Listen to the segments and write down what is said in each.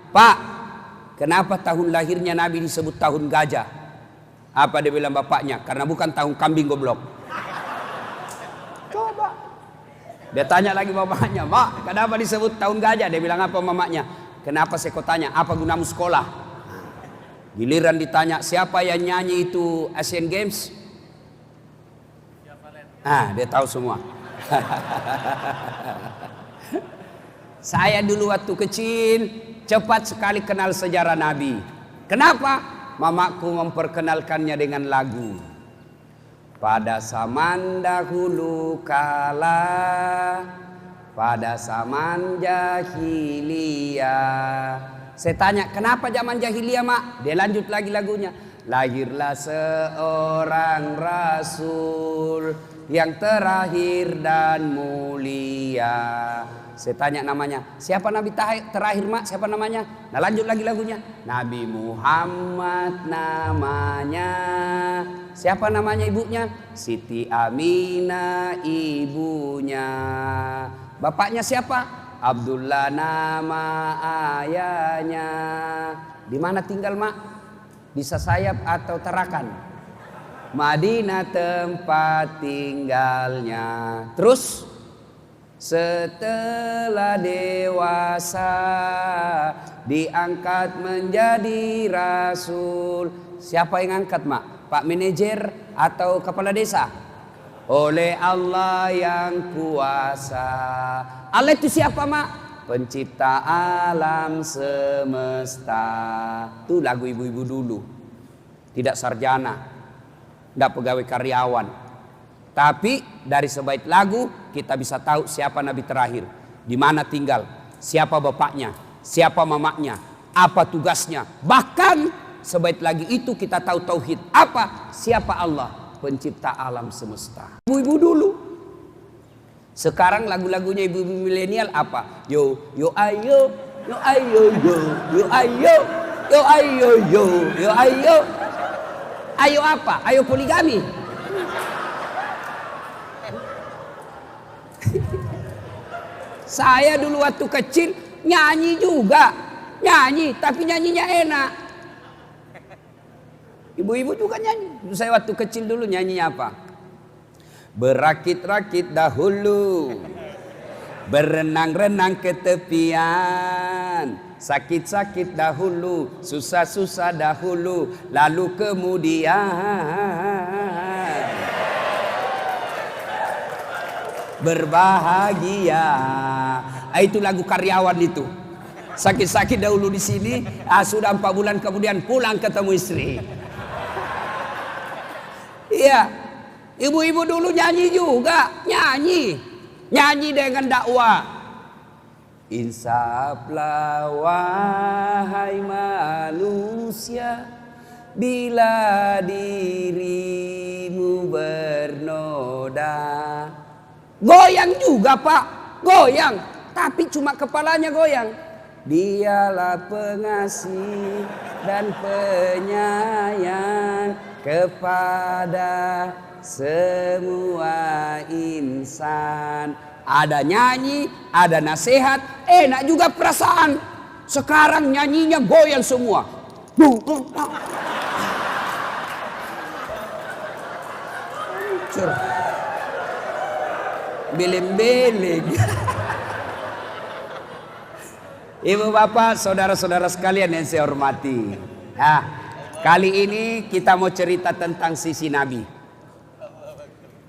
Pak, kenapa tahun lahirnya Nabi disebut tahun gajah? Apa dia bilang bapaknya? Karena bukan tahun kambing goblok. Coba. Dia tanya lagi bapaknya, Mak, kenapa disebut tahun gajah? Dia bilang apa mamanya? Kenapa saya kau tanya, apa gunamu sekolah? Giliran ditanya, siapa yang nyanyi itu Asian Games? Dia tahu semua. Saya dulu waktu kecil cepat sekali kenal sejarah Nabi. Kenapa? Mamaku memperkenalkannya dengan lagu. Pada zaman dahulu kala, pada zaman jahiliyah. Saya tanya, kenapa zaman jahiliyah, Mak? Dia lanjut lagi lagunya. Lahirlah seorang rasul yang terakhir dan mulia. Saya tanya namanya, siapa Nabi terakhir, Mak? Siapa namanya? Nah, lanjut lagi lagunya. Nabi Muhammad namanya. Siapa namanya ibunya? Siti Aminah ibunya. Bapaknya siapa? Abdullah nama ayahnya. Di mana tinggal, Mak? Bisa sayap atau Tarakan? Madinah tempat tinggalnya. Terus setelah dewasa diangkat menjadi rasul. Siapa yang angkat, Mak? Pak manajer atau kepala desa? Oleh Allah yang kuasa. Allah itu siapa, Mak? Pencipta alam semesta. Itu lagu ibu-ibu dulu. Tidak sarjana, tidak pegawai karyawan. Tapi dari sebaik lagu kita bisa tahu siapa Nabi terakhir, di mana tinggal, siapa bapaknya, siapa mamanya, apa tugasnya. Bahkan sebaik lagi itu kita tahu tauhid. Apa? Siapa Allah? Pencipta alam semesta. Ibu-ibu dulu. Sekarang lagu-lagunya ibu-ibu milenial apa? Yo ayo, yo ayo, yo ayo, yo ayo, yo ayo. Ayo apa? Ayo poligami. Saya dulu waktu kecil nyanyi juga. Nyanyi, tapi nyanyinya enak. Ibu-ibu juga nyanyi. Saya waktu kecil dulu nyanyi apa? Berakit-rakit dahulu, berenang-renang ke tepian. Sakit-sakit dahulu, susah-susah dahulu, lalu kemudian berbahagia. Itu lagu karyawan itu. Sakit-sakit dahulu di sini, sudah 4 bulan kemudian pulang ketemu istri. Iya, ibu-ibu dulu nyanyi juga, nyanyi dengan dakwah. Insaflah wahai manusia, bila dirimu bernoda. Goyang juga, Pak, goyang, tapi cuma kepalanya goyang. Dialah pengasih dan penyayang kepada semua insan. Ada nyanyi, ada nasihat, enak juga perasaan. Sekarang nyanyinya goyang semua. Hancur. Beleng-beleng. Ibu bapak, saudara-saudara sekalian yang saya hormati. Kali ini kita mau cerita tentang sisi Nabi.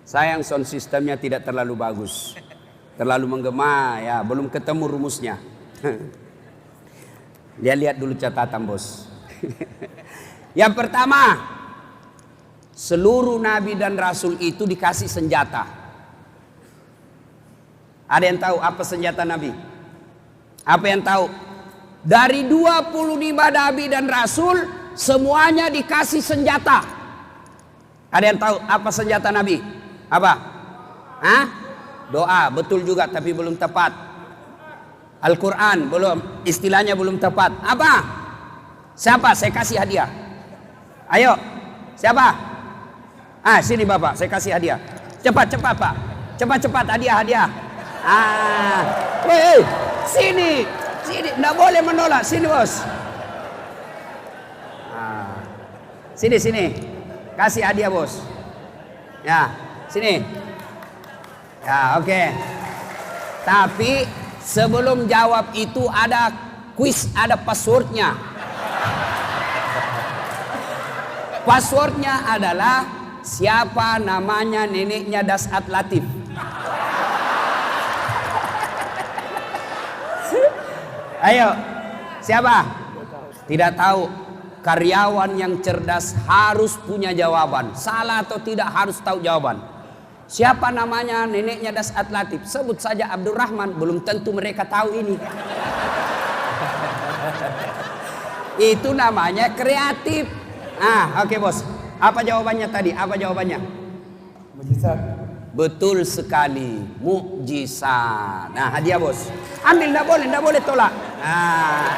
Sayang sound sistemnya tidak terlalu bagus, terlalu menggema ya, belum ketemu rumusnya. Dia lihat dulu catatan, bos. Yang pertama, seluruh nabi dan rasul itu dikasih senjata. Ada yang tahu apa senjata nabi? Apa yang tahu? Dari 25 nabi dan rasul semuanya dikasih senjata. Ada yang tahu apa senjata nabi? Apa? Doa, betul juga tapi belum tepat. Al-Quran belum, istilahnya belum tepat. Apa? Siapa? Saya kasih hadiah. Ayo, siapa? Sini bapak, saya kasih hadiah. Cepat pak, cepat hadiah. Woi, sini, Nggak boleh menolak. Sini bos. Nah. Sini. Kasih hadiah bos. Ya, sini. Ya, oke. Tapi sebelum jawab itu ada kuis, ada passwordnya. Passwordnya adalah siapa namanya neneknya Dasat Latif. Ayo, siapa? Tidak tahu. Karyawan yang cerdas harus punya jawaban. Salah atau tidak harus tahu jawaban. Siapa namanya neneknya Dasat Latif? Sebut saja Abdurrahman. Belum tentu mereka tahu ini. Itu namanya kreatif. Oke bos. Apa jawabannya tadi? Apa jawabannya? Mujizat. Betul sekali. Mukjizat. Nah, hadiah bos. Ambil, enggak boleh tolak. Nah.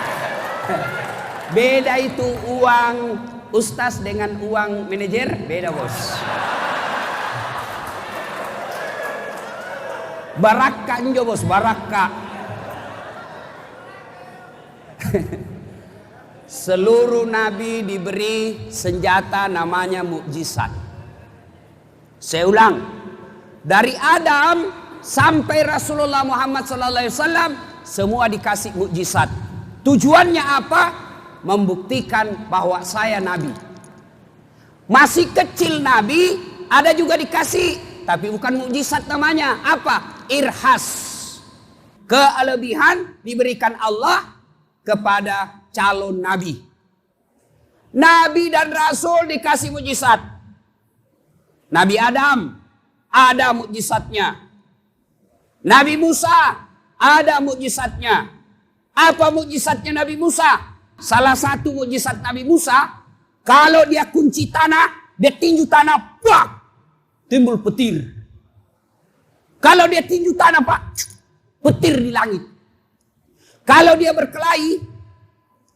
Beda itu uang ustaz dengan uang manajer. Beda bos. Barakah njo bos, barakah. Seluruh nabi diberi senjata namanya mukjizat. Saya ulang, dari Adam sampai Rasulullah Muhammad SAW semua dikasih mukjizat. Tujuannya apa? Membuktikan bahwa saya nabi. Masih kecil nabi ada juga dikasih, tapi bukan mukjizat namanya. Apa? Irhas. Kelebihan diberikan Allah kepada calon nabi. Nabi dan Rasul dikasih mukjizat. Nabi Adam ada mukjizatnya. Nabi Musa ada mukjizatnya. Apa mukjizatnya Nabi Musa? Salah satu mukjizat Nabi Musa, kalau dia kunci tanah, dia tinju tanah, pak, timbul petir. Kalau dia tinju tanah, pak, petir di langit. Kalau dia berkelahi,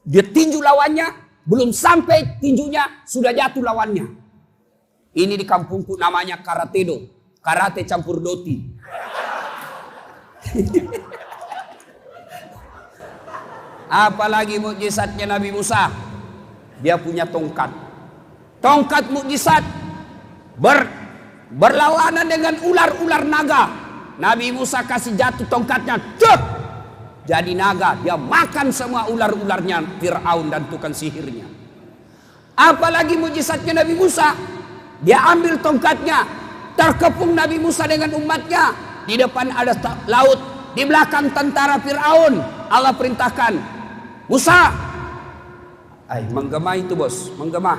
dia tinju lawannya, belum sampai tinjunya sudah jatuh lawannya. Ini di kampungku namanya karatedo, karate campur doti. Apalagi mukjizatnya Nabi Musa, dia punya tongkat. Tongkat mukjizat berlawanan dengan ular-ular naga. Nabi Musa kasih jatuh tongkatnya, cek, jadi naga. Dia makan semua ular-ularnya Fir'aun dan tukang sihirnya. Apalagi mukjizatnya Nabi Musa, dia ambil tongkatnya, terkepung Nabi Musa dengan umatnya. Di depan ada laut, di belakang tentara Fir'aun. Allah perintahkan, Musa, menggema itu bos, menggema.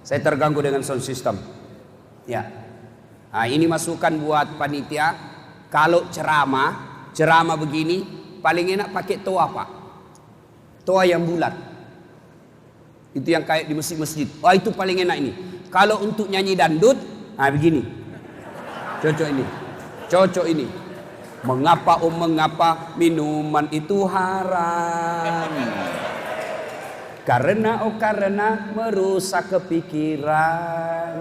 Saya terganggu dengan sound system. Ya, ini masukan buat panitia. Kalau ceramah begini, paling enak pakai toa pak. Toa yang bulat. Itu yang kayak di masjid-masjid. Wah itu paling enak ini. Kalau untuk nyanyi dangdut, begini. Cocok ini. Mengapa minuman itu haram? Karena merusak kepikiran.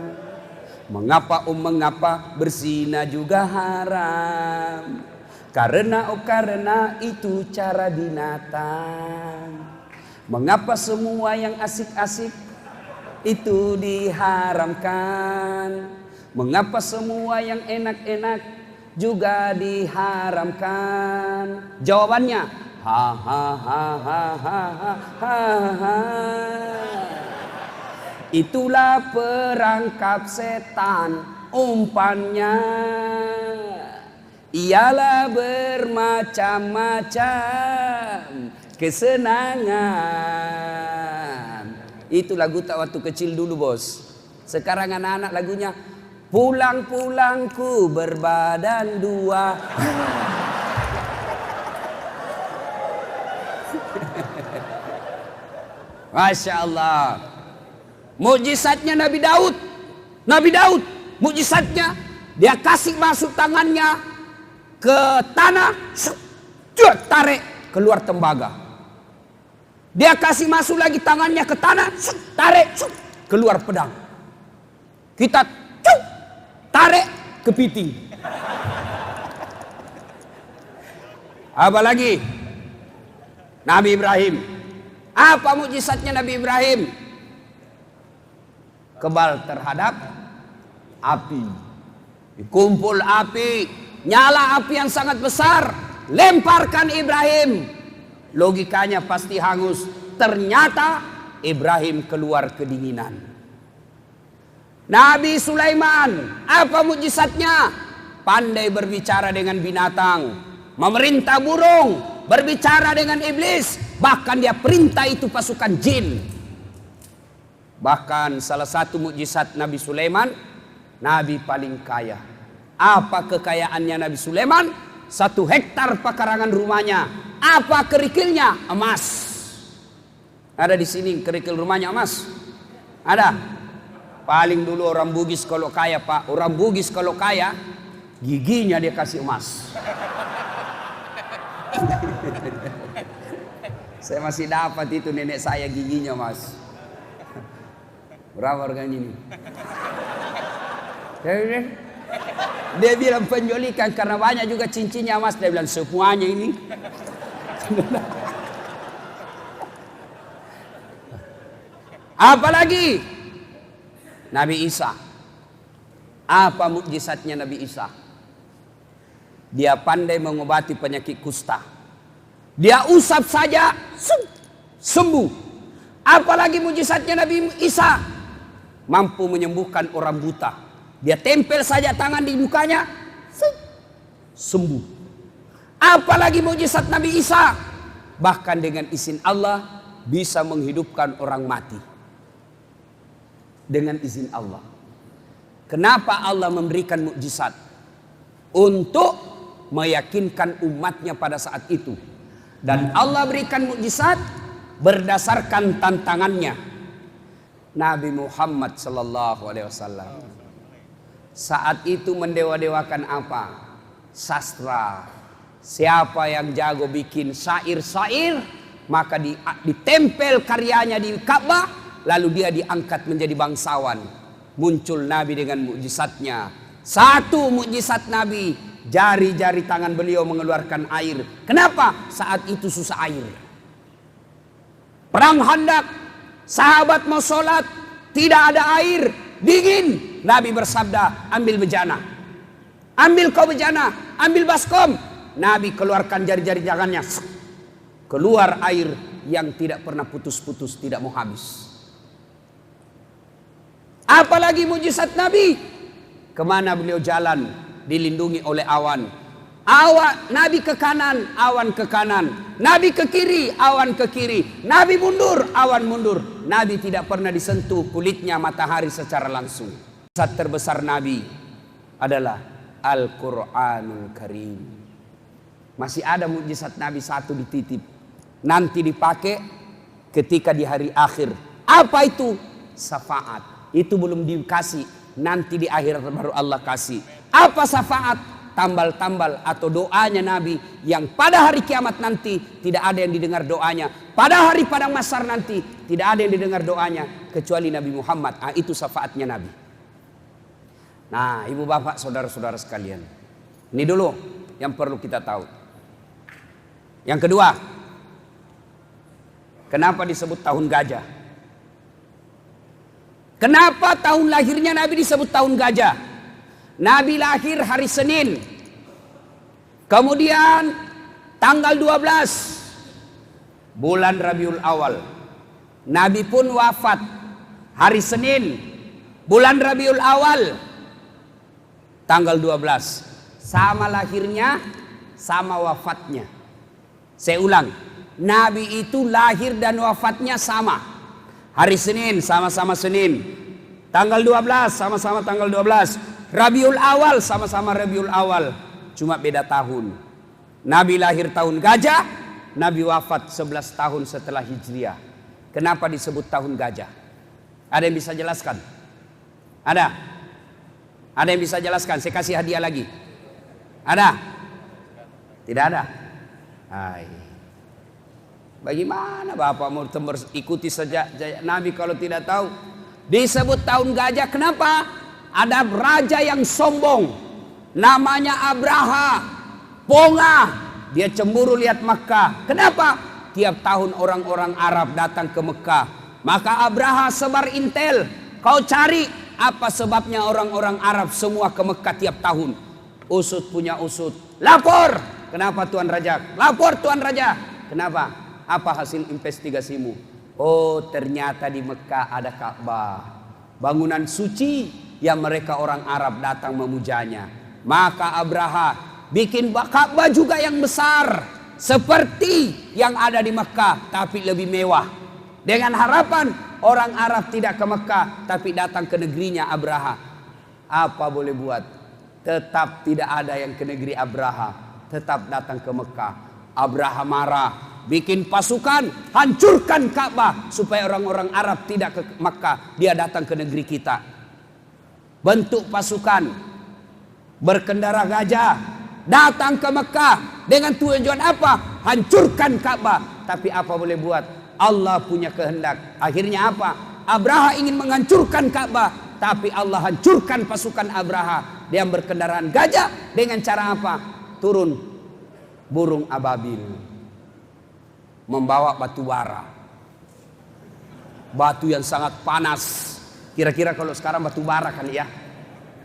Mengapa berzina juga haram? Karena itu cara binatang. Mengapa semua yang asik-asik itu diharamkan? Mengapa semua yang enak-enak juga diharamkan? Jawabannya, ha. Itulah perangkap setan, umpannya ialah bermacam-macam kesenangan. Itu lagu tak waktu kecil dulu bos. Sekarang anak-anak lagunya, pulang-pulangku berbadan dua. Masya Allah. Mukjizatnya Nabi Daud. Mukjizatnya dia kasih masuk tangannya ke tanah, tarik keluar tembaga. Dia kasih masuk lagi tangannya ke tanah, tarik keluar pedang. Kita tarik kepiting. Apa lagi? Nabi Ibrahim. Apa mukjizatnya Nabi Ibrahim? Kebal terhadap api. Kumpul api, nyala api yang sangat besar, lemparkan Ibrahim. Logikanya pasti hangus. Ternyata Ibrahim keluar kedinginan. Nabi Sulaiman, apa mukjizatnya? Pandai berbicara dengan binatang, memerintah burung, berbicara dengan iblis, bahkan dia perintah itu pasukan jin. Bahkan salah satu mukjizat Nabi Sulaiman, Nabi paling kaya. Apa kekayaannya Nabi Sulaiman? 1 hektar pekarangan rumahnya. Apa kerikilnya? Emas. Ada di sini kerikil rumahnya emas? Ada? Paling dulu orang Bugis kalau kaya, Pak. Orang Bugis kalau kaya, giginya dia kasih emas. Saya masih dapat itu nenek saya giginya emas. Berapa harganya ini? Dia bilang penjualikan karena banyak juga cincinnya emas. Dia bilang semuanya ini. Apalagi Nabi Isa. Apa mukjizatnya Nabi Isa? Dia pandai mengobati penyakit kusta. Dia usap saja sembuh. Apalagi mukjizatnya Nabi Isa, mampu menyembuhkan orang buta. Dia tempel saja tangan di mukanya, sembuh. Apalagi mukjizat Nabi Isa, bahkan dengan izin Allah bisa menghidupkan orang mati. Dengan izin Allah. Kenapa Allah memberikan mukjizat? Untuk meyakinkan umatnya pada saat itu. Dan Allah berikan mukjizat berdasarkan tantangannya. Nabi Muhammad sallallahu alaihi wasallam saat itu mendewa-dewakan apa? Sastra. Siapa yang jago bikin syair-syair, maka ditempel karyanya di Ka'bah, lalu dia diangkat menjadi bangsawan. Muncul Nabi dengan mukjizatnya. Satu mukjizat Nabi, jari-jari tangan beliau mengeluarkan air. Kenapa? Saat itu susah air. Perang Khandaq, sahabat mau sholat, tidak ada air, dingin. Nabi bersabda, ambil bejana. Ambil kau bejana, ambil baskom. Nabi keluarkan jari-jari tangannya. Keluar air yang tidak pernah putus-putus, tidak mau habis. Apalagi mujizat Nabi. Kemana beliau jalan? Dilindungi oleh awan. Nabi ke kanan, awan ke kanan. Nabi ke kiri, awan ke kiri. Nabi mundur, awan mundur. Nabi tidak pernah disentuh kulitnya matahari secara langsung. Mujizat terbesar Nabi adalah Al-Quranul Karim. Masih ada mujizat Nabi satu dititip. Nanti dipakai ketika di hari akhir. Apa itu? Syafaat. Itu belum dikasih. Nanti di akhirat baru Allah kasih. Apa syafaat? Tambal-tambal atau doanya Nabi yang pada hari kiamat nanti tidak ada yang didengar doanya. Pada hari padang mahsyar nanti tidak ada yang didengar doanya kecuali Nabi Muhammad. Itu syafaatnya Nabi. Nah, ibu bapak, saudara-saudara sekalian, ini dulu yang perlu kita tahu. Yang kedua, kenapa disebut tahun gajah? Kenapa tahun lahirnya Nabi disebut tahun gajah? Nabi lahir hari Senin. Kemudian tanggal 12 bulan Rabiul Awal. Nabi pun wafat hari Senin bulan Rabiul Awal tanggal 12. Sama lahirnya, sama wafatnya. Saya ulang, Nabi itu lahir dan wafatnya sama. Hari Senin sama-sama Senin. Tanggal 12 sama-sama tanggal 12. Rabiul Awal sama-sama Rabiul Awal. Cuma beda tahun. Nabi lahir tahun gajah, Nabi wafat 11 tahun setelah Hijriah. Kenapa disebut tahun gajah? Ada yang bisa jelaskan? Ada? Ada yang bisa jelaskan? Saya kasih hadiah lagi. Ada? Tidak ada? Hai. Bagaimana Bapak mau ikuti saja Nabi kalau tidak tahu? Disebut tahun gajah. Kenapa? Ada raja yang sombong. Namanya Abraha. Pongah. Dia cemburu lihat Makkah. Kenapa? tiap tahun orang-orang Arab datang ke Mekah. Maka Abraha sebar intel. Kau cari apa sebabnya orang-orang Arab semua ke Mekah tiap tahun. Usut punya usut. Lapor. Kenapa Tuan Raja? Lapor Tuan Raja. Kenapa? Apa hasil investigasimu? Oh, ternyata di Mekah ada Ka'bah. Bangunan suci yang mereka orang Arab datang memujanya. Maka Abraha bikin Ka'bah juga yang besar seperti yang ada di Mekah, tapi lebih mewah. Dengan harapan orang Arab tidak ke Mekah, tapi datang ke negerinya Abraha. Apa boleh buat? Tetap tidak ada yang ke negeri Abraha, tetap datang ke Mekah. Abraha marah, bikin pasukan, hancurkan Ka'bah supaya orang-orang Arab tidak ke Mekah. Dia datang ke negeri kita. Bentuk pasukan berkendara gajah, datang ke Mekah dengan tujuan apa? Hancurkan Ka'bah. Tapi apa boleh buat? Allah punya kehendak. Akhirnya apa? Abraha ingin menghancurkan Ka'bah, tapi Allah hancurkan pasukan Abraha. Dia berkendaraan gajah dengan cara apa? Turun burung ababil, membawa batu bara, batu yang sangat panas. Kira-kira kalau sekarang batu bara kali ya,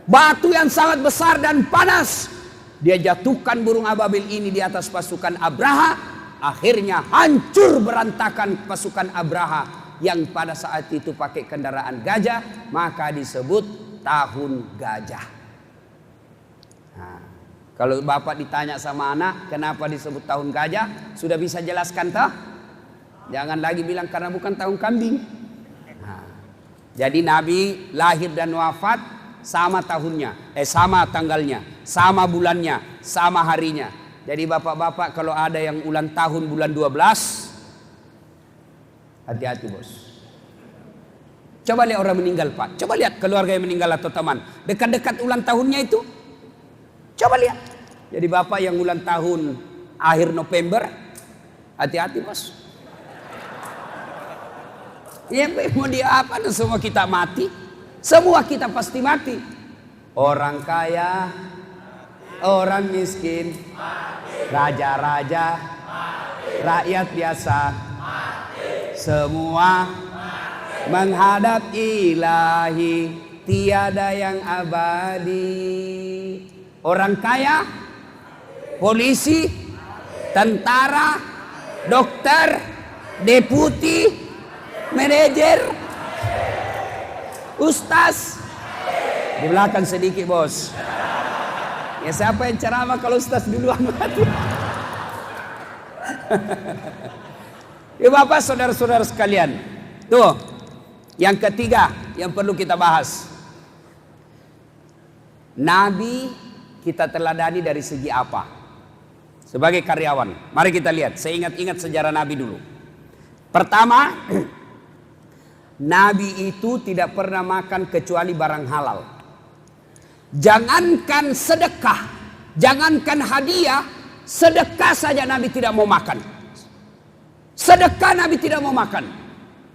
batu yang sangat besar dan panas. Dia jatuhkan burung ababil ini di atas pasukan Abraha. Akhirnya hancur berantakan pasukan Abraha yang pada saat itu pakai kendaraan gajah. Maka disebut tahun gajah. Nah, kalau bapak ditanya sama anak kenapa disebut tahun gajah, sudah bisa jelaskan tak? Jangan lagi bilang karena bukan tahun kambing. Nah, jadi Nabi lahir dan wafat sama tahunnya, sama tanggalnya, sama bulannya, sama harinya. Jadi bapak-bapak kalau ada yang ulang tahun bulan 12, hati-hati bos. Coba lihat orang meninggal pak, coba lihat keluarga yang meninggal atau teman dekat-dekat ulang tahunnya itu. Coba lihat. Jadi bapak yang ulang tahun akhir November, hati-hati bos. Ya mau dia apa? Semua kita mati. Semua kita pasti mati. Orang kaya, orang miskin, raja-raja, rakyat biasa, semua menghadap ilahi, tiada yang abadi. Orang kaya, polisi, tentara, dokter, deputi, manajer, ustaz. Di belakang sedikit bos. Ya siapa yang ceramah kalau ustaz duluan mati? Ya bapak saudara-saudara sekalian. Tuh, yang ketiga yang perlu kita bahas. Nabi kita teladani dari segi apa? Sebagai karyawan. Mari kita lihat. Saya ingat-ingat sejarah Nabi dulu. Pertama, Nabi itu tidak pernah makan kecuali barang halal. Jangankan sedekah, jangankan hadiah, sedekah saja Nabi tidak mau makan. Sedekah Nabi tidak mau makan.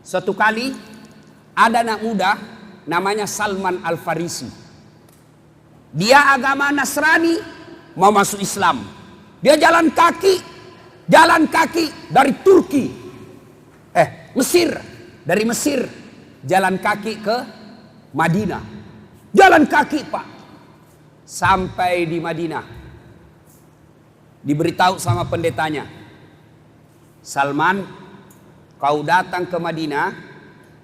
Suatu kali ada anak muda namanya Salman Al-Farisi. Dia agama Nasrani, mau masuk Islam. Dia jalan kaki dari Turki, Mesir, dari Mesir jalan kaki ke Madinah. Jalan kaki pak. Sampai di Madinah, diberitahu sama pendetanya, Salman, kau datang ke Madinah,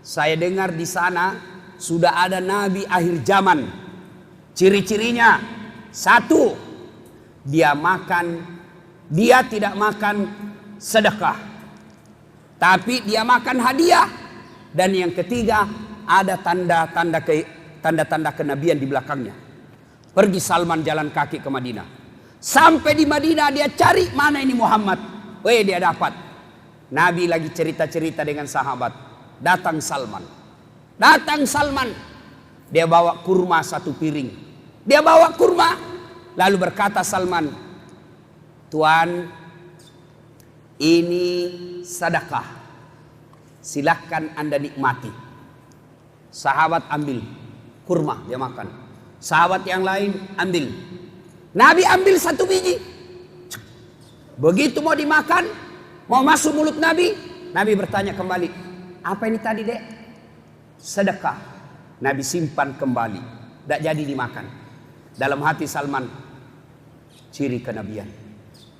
saya dengar di sana sudah ada Nabi akhir zaman. Ciri-cirinya, satu, dia tidak makan sedekah, tapi dia makan hadiah. Dan yang ketiga, ada tanda-tanda kenabian di belakangnya. Pergi Salman jalan kaki ke Madinah. Sampai di Madinah dia cari mana ini Muhammad. Dia dapat. Nabi lagi cerita-cerita dengan sahabat. Datang Salman. Dia bawa kurma satu piring. Lalu berkata Salman, Tuan, ini sedekah. Silahkan Anda nikmati. Sahabat ambil kurma, dia makan. Sahabat yang lain ambil. Nabi ambil satu biji. Begitu mau dimakan, Mau masuk mulut Nabi, Nabi bertanya kembali, apa ini tadi dek? Sedekah. Nabi simpan kembali, tidak jadi dimakan. Dalam hati Salman, ciri kenabian,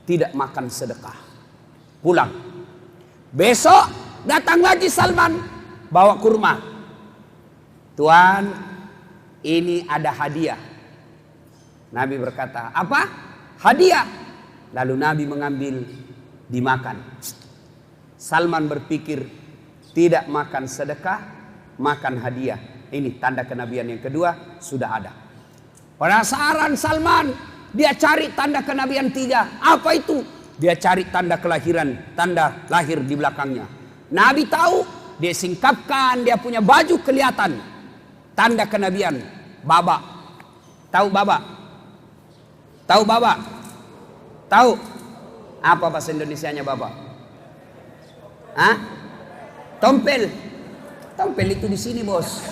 tidak makan sedekah. Pulang. Besok datang lagi Salman, bawa kurma. Tuan, ini ada hadiah. Nabi berkata, apa? Hadiah. Lalu Nabi mengambil, dimakan. Salman berpikir, tidak makan sedekah, makan hadiah. Ini tanda kenabian yang kedua, sudah ada. Penasaran Salman, dia cari tanda kenabian 3. Apa itu? Dia cari tanda kelahiran, tanda lahir di belakangnya. Nabi tahu, dia singkapkan, dia punya baju kelihatan. Tanda kenabian, baba. Tahu baba? Tahu baba? Tahu? Apa bahasa Indonesianya baba? Hah? Tompel. Tompel itu di sini, bos.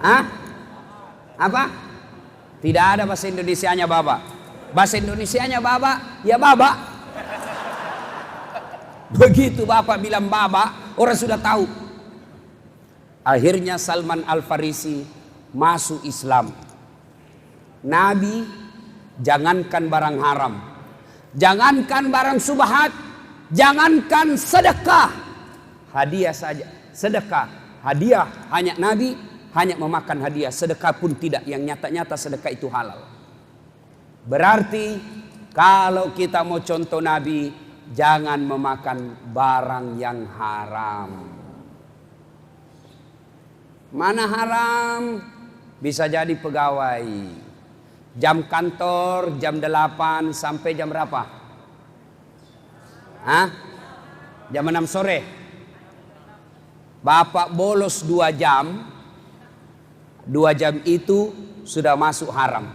Hah? Apa? Tidak ada bahasa Indonesianya baba. Bahasa Indonesianya baba, ya baba. Begitu bapak bilang baba, orang sudah tahu. Akhirnya Salman Al-Farisi masuk Islam. Nabi jangankan barang haram, jangankan barang subhat, jangankan sedekah, hadiah saja. Sedekah, hadiah, hanya Nabi hanya memakan hadiah, sedekah pun tidak. Yang nyata-nyata sedekah itu halal. Berarti kalau kita mau contoh Nabi, jangan memakan barang yang haram. Mana haram? Bisa jadi pegawai. Jam kantor jam 8 sampai jam berapa? Hah? Jam 6 sore. Bapak bolos 2 jam. 2 jam itu sudah masuk haram.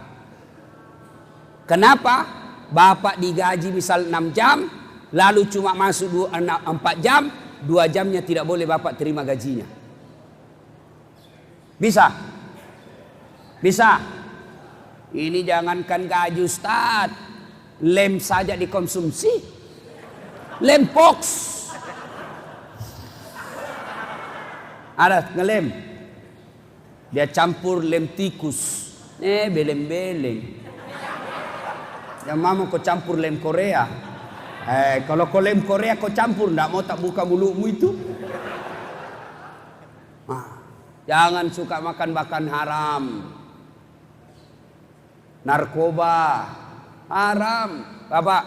Kenapa? Bapak digaji misal 6 jam, lalu cuma masuk 4 jam, 2 jamnya tidak boleh Bapak terima gajinya. Bisa? Bisa? Ini jangankan gaji Ustaz, lem saja dikonsumsi. Lem pox. Ada ngelem. Dia campur lem tikus. Beleng-beleng. Yang mama kau campur lem Korea. Kalau kau lem Korea kau campur, ndak mau tak buka mulutmu itu. Jangan suka makan haram. Narkoba haram. Bapak,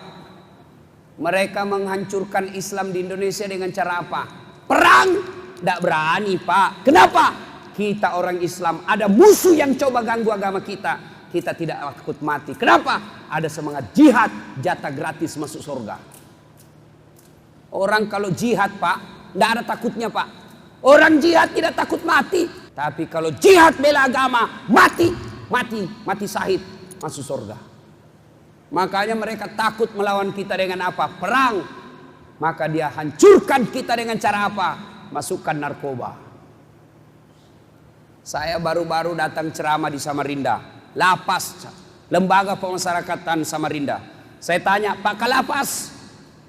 mereka menghancurkan Islam di Indonesia dengan cara apa? Perang. Tidak berani Pak. Kenapa? Kita orang Islam, ada musuh yang coba ganggu agama kita. Kita tidak takut mati. Kenapa? Ada semangat jihad, jatah gratis masuk surga. Orang kalau jihad Pak, tidak ada takutnya Pak. Orang jihad tidak takut mati. Tapi kalau jihad bela agama, mati syahid, masuk surga. Makanya mereka takut melawan kita dengan apa? Perang. Maka dia hancurkan kita dengan cara apa? Masukkan narkoba. Saya baru-baru datang ceramah di Samarinda, Lapas, Lembaga Pemasyarakatan Samarinda. Saya tanya, Pak Kalapas,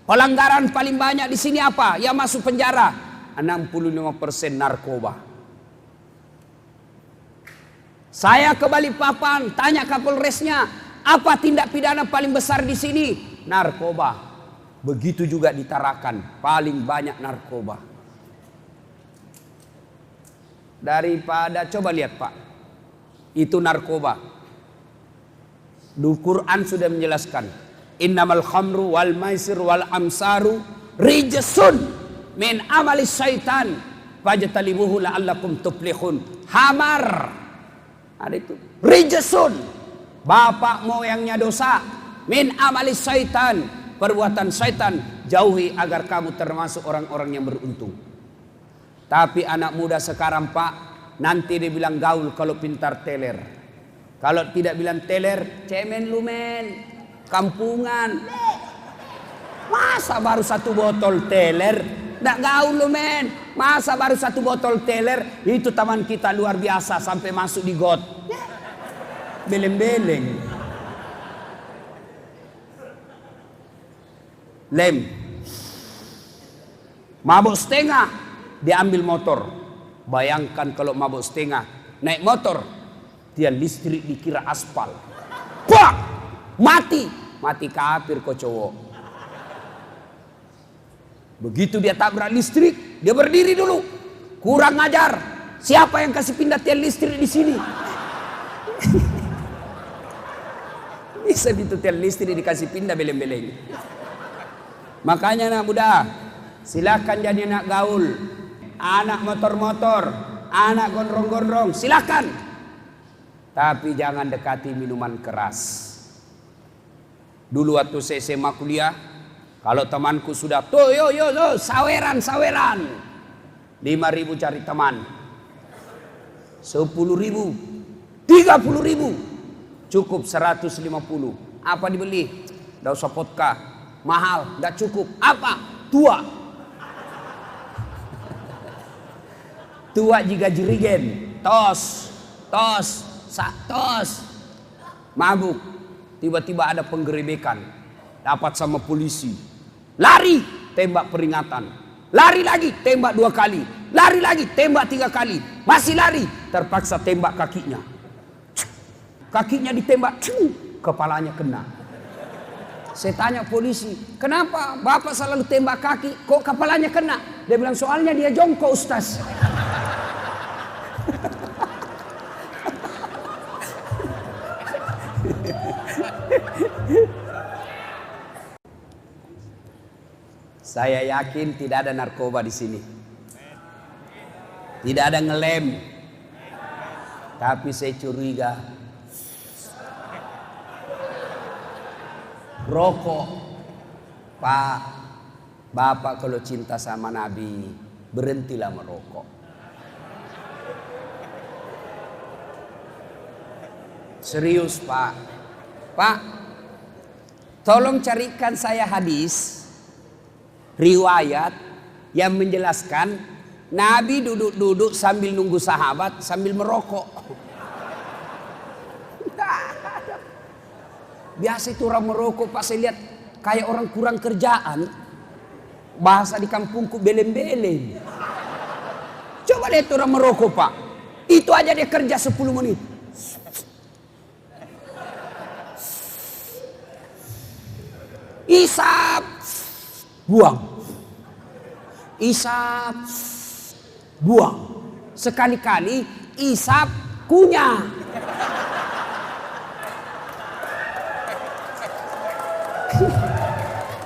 pelanggaran paling banyak di sini apa? Yang masuk penjara 65% narkoba. Saya ke Balikpapan, tanya Kapolresnya, apa tindak pidana paling besar di sini? Narkoba. Begitu juga di Tarakan, paling banyak narkoba. Daripada coba lihat Pak, itu narkoba. Di Quran sudah menjelaskan, innamal khamru wal maisir wal amsaru rijsun min amali syaitan fajtanibuhu la'allakum tuflihun. Hamar, ada itu rijsun, bapak moyangnya dosa, min amali syaitan, perbuatan syaitan, jauhi agar kamu termasuk orang-orang yang beruntung. Tapi anak muda sekarang Pak, nanti dia bilang gaul kalau pintar teler. Kalau tidak bilang teler, cemen lumen, kampungan. Masa baru 1 botol teler, nggak gaul lumen. Masa baru 1 botol teler, itu teman kita luar biasa sampai masuk di got. Beleng-beleng. lem. Mabuk setengah, diambil motor. Bayangkan kalau mabuk setengah, naik motor, tiang listrik dikira aspal. Pak, mati kafir kok cowok. Begitu dia tabrak listrik, dia berdiri dulu. Kurang ajar. Siapa yang kasih pindah tiang listrik di sini? Bisa itu tiang listrik dikasih pindah beleng-beleng. Makanya anak muda, silakan jadi anak gaul, anak motor-motor, anak gondrong-gondrong, silakan. Tapi jangan dekati minuman keras. Dulu waktu saya SMA kuliah, kalau temanku sudah tuh yo saweran 5.000 cari teman, 10.000, 30.000, cukup 150. Apa dibeli? Nggak usah vodka, mahal, nggak cukup. Apa? Tua jika jerigen, tos, mabuk. Tiba-tiba ada penggerebekan, dapat sama polisi. Lari, tembak peringatan. Lari lagi, tembak 2 kali. Lari lagi, tembak 3 kali. Masih lari, terpaksa tembak kakinya. Kakinya ditembak, kepalanya kena. Saya tanya polisi, kenapa bapak selalu tembak kaki, kok kepalanya kena? Dia bilang, soalnya dia jongkok, Ustaz. Saya yakin tidak ada narkoba di sini. Tidak ada ngelem. Tapi saya curiga rokok. Pak, Bapak kalau cinta sama Nabi, berhentilah merokok. Serius, Pak. Pak, tolong carikan saya hadis riwayat yang menjelaskan Nabi duduk-duduk sambil nunggu sahabat sambil merokok. Biasa itu orang merokok, Pak, saya lihat kayak orang kurang kerjaan. Bahasa di kampungku beleng-beleng. Coba lihat orang merokok, Pak. Itu aja dia kerja 10 menit. Isap, buang. Isap, buang. Sekali-kali isap, kunyah.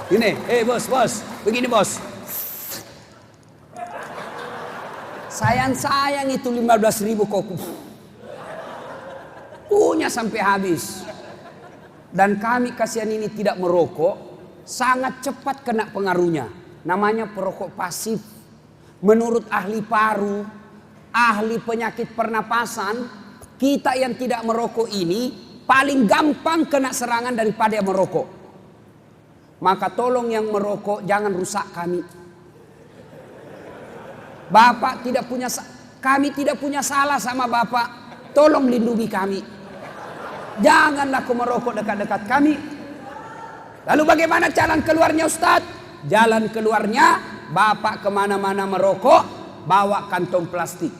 Ini, bos, begini bos. Sayang itu 15.000 kok. Kunyah sampai habis. Dan kami kasihan ini tidak merokok, sangat cepat kena pengaruhnya. Namanya perokok pasif. Menurut ahli paru, ahli penyakit pernapasan, kita yang tidak merokok ini paling gampang kena serangan daripada yang merokok. Maka tolong yang merokok jangan rusak kami. Bapak tidak punya, kami tidak punya salah sama Bapak. Tolong lindungi kami. Janganlah kau merokok dekat-dekat kami. Lalu bagaimana jalan keluarnya, Ustadz? Jalan keluarnya, Bapak kemana-mana merokok, bawa kantong plastik.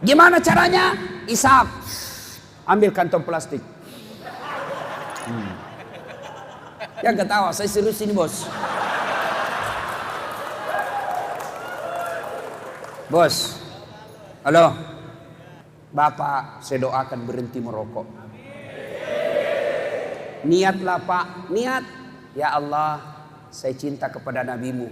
Gimana caranya? Isap, ambil kantong plastik. Yang ketawa, saya serius ini bos. Bos, halo. Bapak, saya doakan berhenti merokok. Niatlah Pak, niat. Ya Allah, saya cinta kepada Nabimu.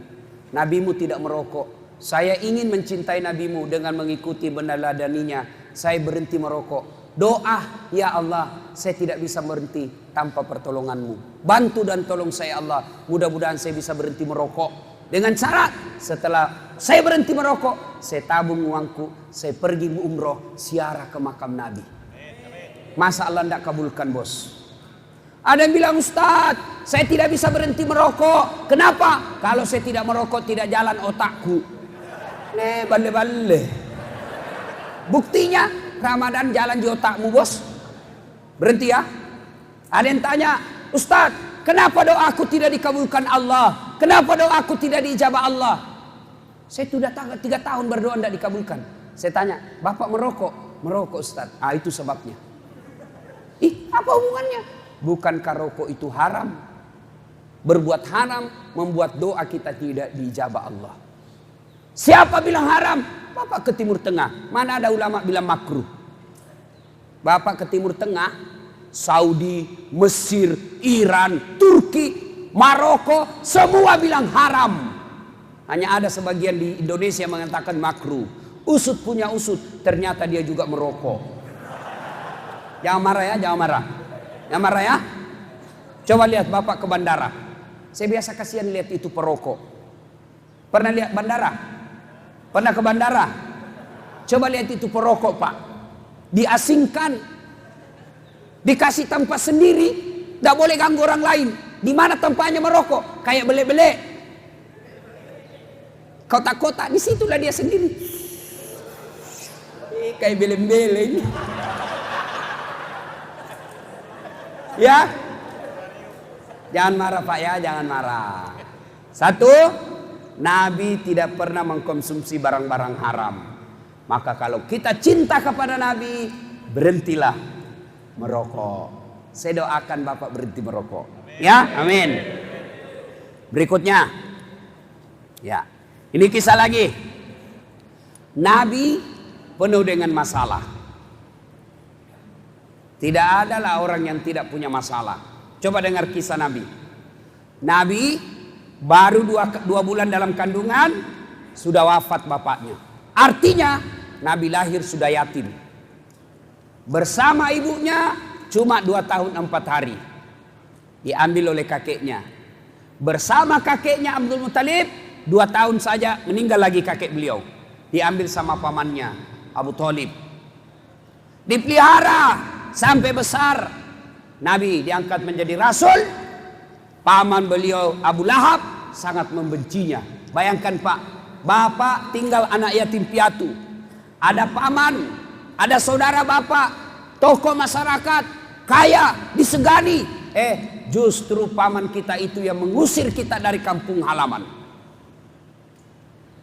Nabimu tidak merokok. Saya ingin mencintai Nabimu dengan mengikuti meneladaninya. Saya berhenti merokok. Doa, ya Allah, saya tidak bisa berhenti tanpa pertolonganmu. Bantu dan tolong saya Allah. Mudah-mudahan saya bisa berhenti merokok. Dengan syarat setelah saya berhenti merokok, saya tabung uangku, saya pergi umroh, ziarah ke makam Nabi. Masa Allah tidak kabulkan bos? Ada yang bilang, Ustadz, saya tidak bisa berhenti merokok. Kenapa? Kalau saya tidak merokok tidak jalan otakku. Bale-bale. Buktinya Ramadan jalan di otakmu bos. Berhenti ya. Ada yang tanya, Ustadz, kenapa doaku tidak dikabulkan Allah? Kenapa doaku tidak diijabah Allah? Saya sudah 3 tahun berdoa tidak dikabulkan. Saya tanya, Bapak merokok? Merokok Ustaz. Itu sebabnya. Apa hubungannya? Bukankah rokok itu haram? Berbuat haram membuat doa kita tidak diijabah Allah. Siapa bilang haram? Bapak ke Timur Tengah. Mana ada ulama bilang makruh? Bapak ke Timur Tengah, Saudi, Mesir, Iran, Turki, Maroko, semua bilang haram. Hanya ada sebagian di Indonesia yang mengatakan makruh. Usut punya usut, ternyata dia juga merokok. Jangan marah ya, jangan marah. Jangan marah ya. Coba lihat Bapak ke bandara. Saya biasa kasihan lihat itu perokok. Pernah lihat bandara? Pernah ke bandara? Coba lihat itu perokok Pak. Diasingkan, dikasih tempat sendiri, tidak boleh ganggu orang lain. Di mana tempatnya merokok? Kayak bele-bele. Kota-kota, disitulah dia sendiri. Kayak bele-bele ini. Ya, jangan marah Pak ya, jangan marah. Satu, Nabi tidak pernah mengkonsumsi barang-barang haram. Maka kalau kita cinta kepada Nabi, berhentilah merokok. Saya doakan Bapak berhenti merokok. Ya, amin. Berikutnya, ya, ini kisah lagi. Nabi penuh dengan masalah. Tidak adalah orang yang tidak punya masalah. Coba dengar kisah Nabi. Nabi baru 2 bulan dalam kandungan sudah wafat bapaknya. Artinya Nabi lahir sudah yatim. Bersama ibunya cuma 2 tahun 4 hari. Diambil oleh kakeknya. Bersama kakeknya Abdul Muthalib 2 tahun saja meninggal lagi kakek beliau. Diambil sama pamannya Abu Thalib. Dipelihara sampai besar. Nabi diangkat menjadi rasul. Paman beliau Abu Lahab sangat membencinya. Bayangkan Pak, bapak tinggal anak yatim piatu. Ada paman, ada saudara bapak, tokoh masyarakat, kaya, disegani. Justru paman kita itu yang mengusir kita dari kampung halaman.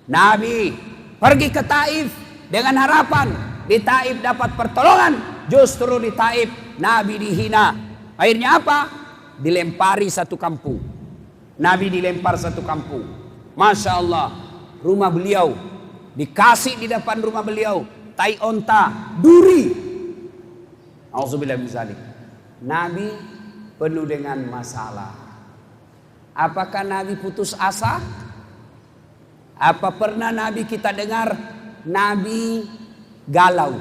Nabi pergi ke Taif dengan harapan di Taif dapat pertolongan. Justru di Taif Nabi dihina. Akhirnya apa? Dilempari satu kampung. Nabi dilempar satu kampung. Masya Allah, rumah beliau dikasih di depan rumah beliau tai onta, duri. Auzubillah min zalik. Nabi penuh dengan masalah. Apakah Nabi putus asa? Apa pernah Nabi kita dengar Nabi galau?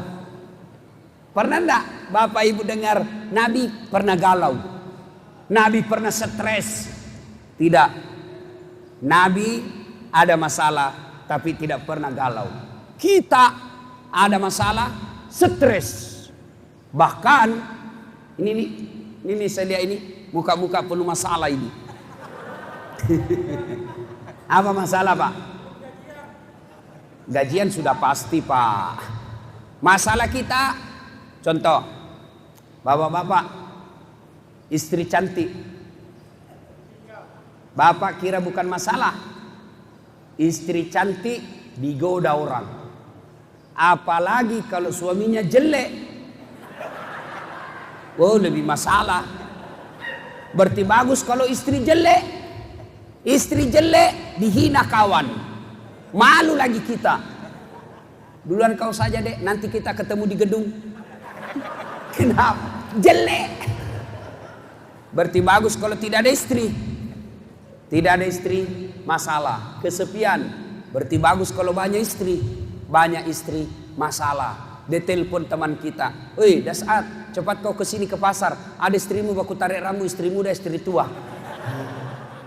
Pernah enggak Bapak Ibu dengar Nabi pernah galau? Nabi pernah stres? Tidak. Nabi ada masalah tapi tidak pernah galau. Kita ada masalah, stres. Bahkan ini saya lihat ini muka-muka penuh masalah ini. Apa masalah Pak? Gajian sudah pasti Pak. Masalah kita, contoh, bapak-bapak, istri cantik. Bapak kira bukan masalah. Istri cantik digoda orang. Apalagi kalau suaminya jelek. Oh, lebih masalah. Berarti bagus kalau istri jelek. Istri jelek dihina kawan. Malu lagi kita. Duluan kau saja dek, nanti kita ketemu di gedung. Kenapa? Jelek. Berarti bagus kalau tidak ada istri. Tidak ada istri, masalah. Kesepian. Berarti bagus kalau banyak istri. Banyak istri, masalah. Ditelepon teman kita. Woi, Dasat, cepat kau kesini ke pasar. Ada istrimu baku tarik rambut, istri muda, istri tua.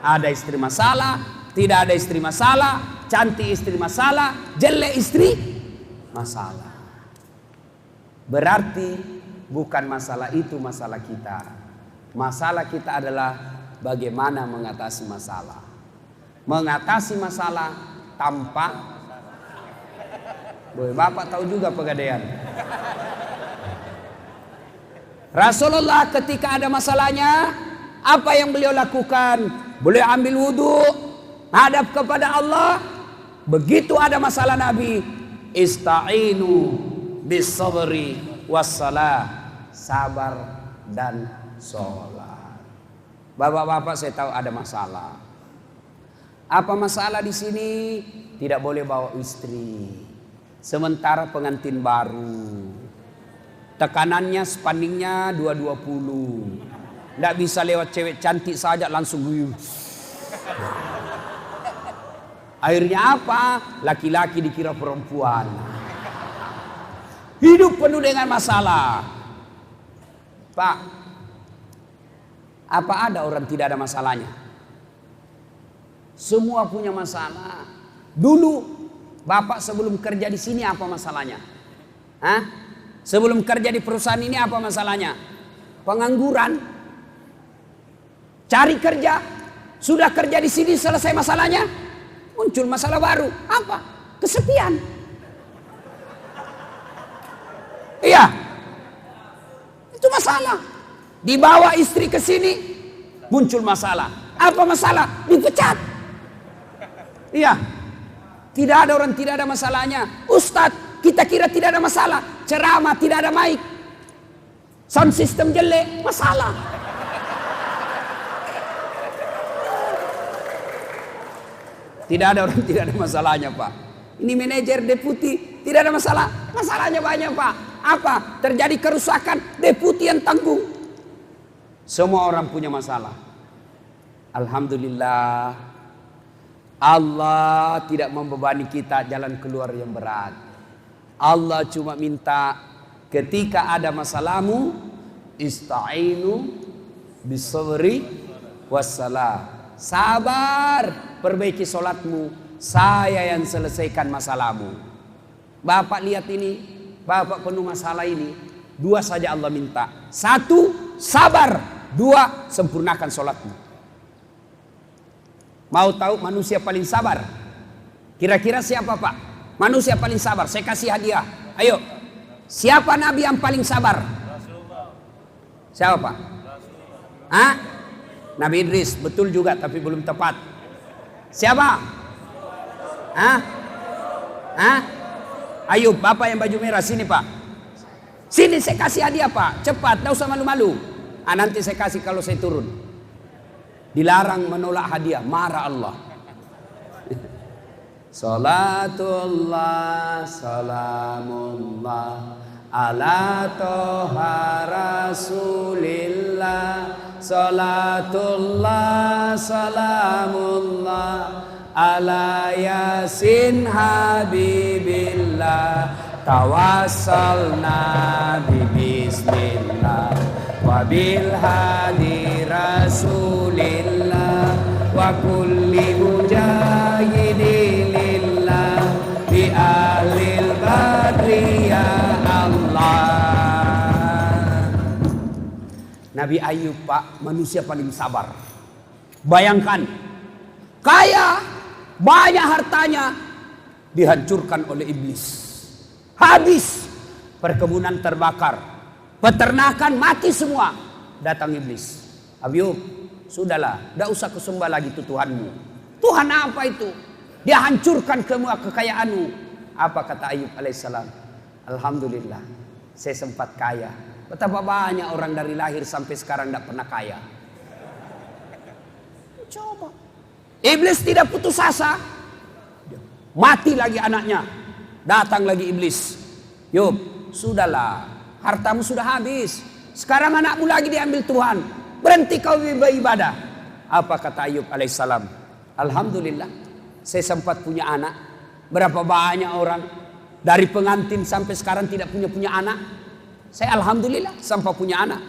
Ada istri masalah, tidak ada istri masalah, cantik istri masalah, jelek istri masalah. Berarti bukan masalah itu masalah kita. Masalah kita adalah bagaimana mengatasi masalah. Mengatasi masalah tanpa Bapak tahu juga pegadaian. Rasulullah ketika ada masalahnya, Apa yang beliau lakukan? Beliau ambil wudhu, hadap kepada Allah. Begitu ada masalah Nabi, ista'inu bis sabri wassalah, sabar dan sholat. Bapak-bapak, saya tahu ada masalah. Apa masalah di sini? Tidak boleh bawa istri. Sementara pengantin baru, tekanannya spanningnya 220. Tidak bisa lewat cewek cantik saja langsung guyup. Akhirnya apa? Laki-laki dikira perempuan. Hidup penuh dengan masalah. Pak, apa ada orang tidak ada masalahnya? Semua punya masalah. Dulu Bapak sebelum kerja di sini apa masalahnya? Hah? Sebelum kerja di perusahaan ini apa masalahnya? Pengangguran. Cari kerja, sudah kerja di sini selesai masalahnya, muncul masalah baru. Apa? Kesepian. Iya, itu masalah. Dibawa istri ke sini, muncul masalah. Apa masalah? Dipecat. Iya, tidak ada orang tidak ada masalahnya. Ustadz, kita kira tidak ada masalah. Ceramah tidak ada mic, sound system jelek, masalah. Tidak ada orang tidak ada masalahnya, Pak. Ini manajer deputi tidak ada masalah. Masalahnya banyak, Pak. Apa? Terjadi kerusakan, deputi yang tanggung. Semua orang punya masalah. Alhamdulillah, Allah tidak membebani kita jalan keluar yang berat. Allah cuma minta ketika ada masalahmu, ista'inu bisabri wassalah. Sabar, perbaiki sholatmu, saya yang selesaikan masalahmu. Bapak lihat ini, Bapak penuh masalah ini. Dua saja Allah minta. Satu, sabar. Dua, sempurnakan sholatmu. Mau tahu manusia paling sabar? Kira-kira siapa, Pak? Manusia paling sabar, saya kasih hadiah. Ayo, siapa Nabi yang paling sabar? Siapa, Pak? Hah? Nabi Idris, betul juga tapi belum tepat. Siapa? Hah? Hah? Ayub, Bapak yang baju merah, sini Pak. Sini saya kasih hadiah Pak, cepat, tidak usah malu-malu. Nanti saya kasih kalau saya turun. Dilarang menolak hadiah, marah Allah. Salatullah, salamullah ala toha rasulillah. Salatullah, salamullah ala yasin habibillah. Tawassalna bismillah wa bil hadi rasulillah wa kulli mujahidin lillah bi ahlil badri ya Allah. Nabi Ayub, Pak, manusia paling sabar. Bayangkan, kaya, banyak hartanya, dihancurkan oleh iblis. Habis, perkebunan terbakar, peternakan mati semua. Datang iblis. Ayub, sudahlah, tidak usah kusembah lagi itu Tuhanmu. Tuhan apa itu? Dia hancurkan semua kekayaanmu. Apa kata Ayub alaihissalam? Alhamdulillah, saya sempat kaya. Betapa banyak orang dari lahir sampai sekarang tidak pernah kaya. Coba. Iblis tidak putus asa. Mati lagi anaknya. Datang lagi iblis. Yub, sudahlah. Hartamu sudah habis. Sekarang anakmu lagi diambil Tuhan. Berhenti kau beribadah. Apa kata Ayub alaihissalam? Alhamdulillah, saya sempat punya anak. Berapa banyak orang dari pengantin sampai sekarang tidak punya anak. Saya alhamdulillah sampai punya anak.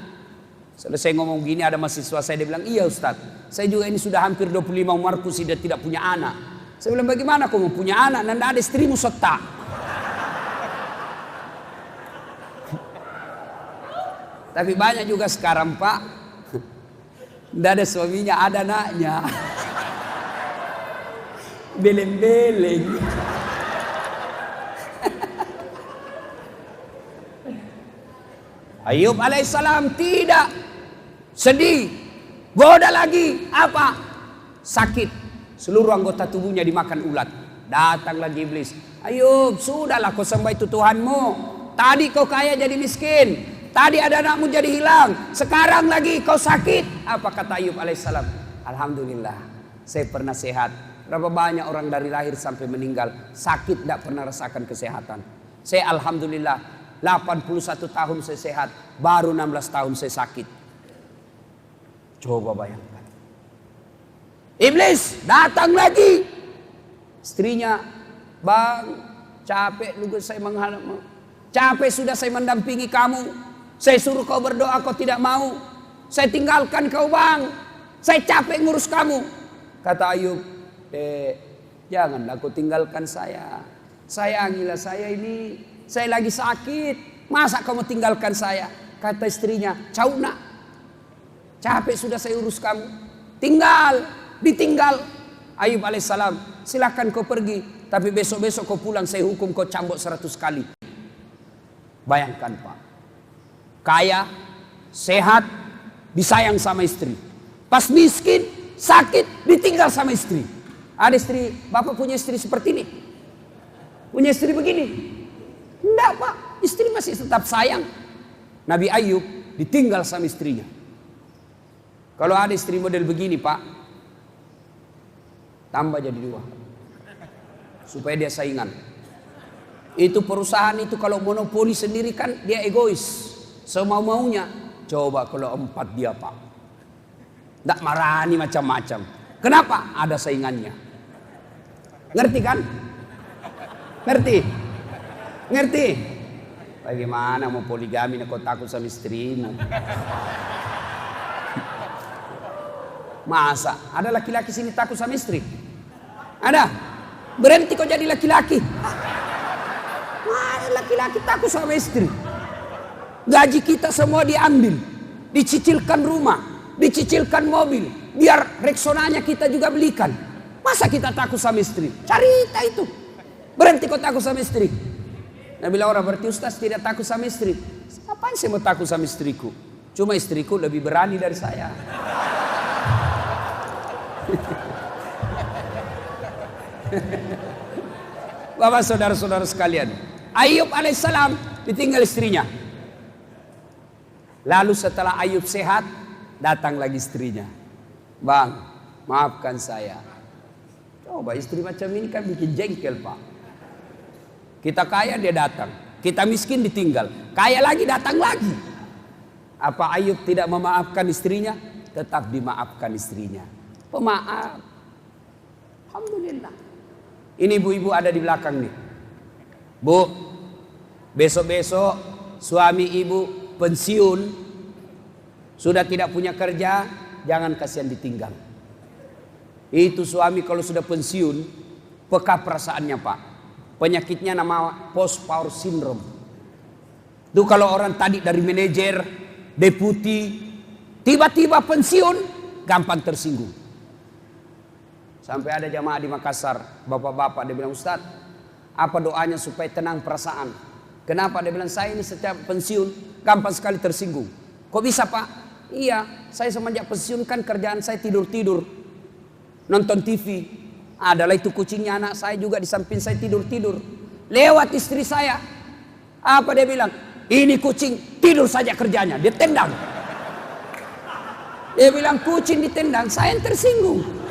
Selesai ngomong gini ada mahasiswa saya, dia bilang, iya Ustaz, saya juga ini sudah hampir 25 umarku sudah tidak punya anak. Saya bilang, bagaimana kau mau punya anak? Nanda ada istrimu sota. Tapi banyak juga sekarang Pak, tidak ada suaminya, ada anaknya. Beleng-beleng. Ayub alaihissalam tidak sedih. Goda lagi, apa? Sakit. Seluruh anggota tubuhnya dimakan ulat. Datang lagi iblis. Ayub, sudahlah kau sembah itu Tuhanmu. Tadi kau kaya jadi miskin. Tadi ada anakmu jadi hilang. Sekarang lagi kau sakit. Apa kata Ayub alaihissalam? Alhamdulillah, saya pernah sehat. Berapa banyak orang dari lahir sampai meninggal sakit, tidak pernah rasakan kesehatan. Saya alhamdulillah 81 tahun saya sehat, baru 16 tahun saya sakit. Coba bayangkan. Iblis datang lagi. Istrinya, bang, capek juga saya menghadap. Capek sudah saya mendampingi kamu. Saya suruh kau berdoa, kau tidak mau. Saya tinggalkan kau bang. Saya capek ngurus kamu. Kata Ayub, janganlah kau tinggalkan saya. Sayangilah saya ini. Saya lagi sakit. Masa kamu tinggalkan saya? Kata istrinya, cauna. Capek sudah saya urus kamu. Tinggal, ditinggal. Ayub alaihissalam, silakan kau pergi. Tapi besok-besok kau pulang, saya hukum kau cambuk 100 kali. Bayangkan Pak. Kaya, sehat, disayang sama istri. Pas miskin, sakit, ditinggal sama istri. Ada istri, bapak punya istri seperti ini? Punya istri begini? Enggak Pak, istri masih tetap sayang. Nabi Ayub ditinggal sama istrinya. Kalau ada istri model begini Pak, tambah jadi 2. Supaya dia saingan. Itu perusahaan itu kalau monopoli sendiri kan dia egois. Semau-maunya. Coba kalau 4 dia Pak. Tidak marani macam-macam. Kenapa? Ada saingannya. Ngerti kan? Ngerti? Ngerti? Bagaimana mau poligami kau takut sama istrimu? Masa? Ada laki-laki sini takut sama istri? Ada? Berhenti kau jadi laki-laki. Ada laki-laki takut sama istri. Gaji kita semua diambil. Dicicilkan rumah. Dicicilkan mobil. Biar Rexonanya kita juga belikan. Masa kita takut sama istri? Cerita itu. Berhenti kau takut sama istri. Nah bila orang berarti Ustaz tidak takut sama istri. Apaan saya mau takut sama istriku? Cuma istriku lebih berani dari saya. Bapak saudara-saudara sekalian, Ayub alaihissalam ditinggal istrinya. Lalu setelah Ayub sehat, datang lagi istrinya. Bang, maafkan saya. Coba istri macam ini kan bikin jengkel Pak. Kita kaya dia datang, kita miskin ditinggal. Kaya lagi datang lagi. Apa Ayub tidak memaafkan istrinya? Tetap dimaafkan istrinya. Pemaaf. Alhamdulillah. Ini ibu-ibu ada di belakang nih. Bu, besok-besok suami ibu pensiun, sudah tidak punya kerja, jangan kasihan ditinggal. Itu suami kalau sudah pensiun, peka perasaannya Pak. Penyakitnya nama post power syndrome. Itu kalau orang tadi dari manajer, deputi, tiba-tiba pensiun, gampang tersinggung. Sampai ada jamaah di Makassar, bapak-bapak dia bilang, Ustaz, apa doanya supaya tenang perasaan? Kenapa? Dia bilang, saya ini setiap pensiun gampang sekali tersinggung. Kok bisa Pak? Iya, saya semenjak pensiun kan kerjaan saya tidur-tidur, nonton TV. Adalah itu kucingnya anak saya juga di samping saya tidur-tidur. Lewat istri saya, apa dia bilang? Ini kucing tidur saja kerjanya, dia tendang. Dia bilang kucing ditendang, saya yang tersinggung.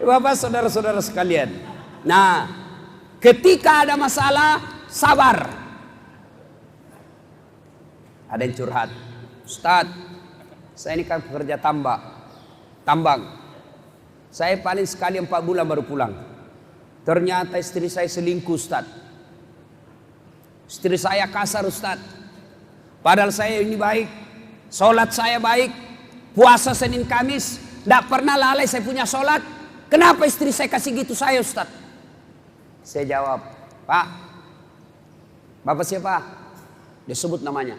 Bapak saudara-saudara sekalian. Nah, ketika ada masalah, sabar. Ada yang curhat. Ustaz, saya ini kan pekerja tambang. Saya paling sekali 4 bulan baru pulang. Ternyata istri saya selingkuh Ustaz. Istri saya kasar Ustaz. Padahal saya ini baik. Sholat saya baik. Puasa Senin Kamis. Tidak pernah lalai saya punya sholat. Kenapa istri saya kasih gitu saya Ustaz? Saya jawab, Pak, Bapak siapa? Dia sebut namanya.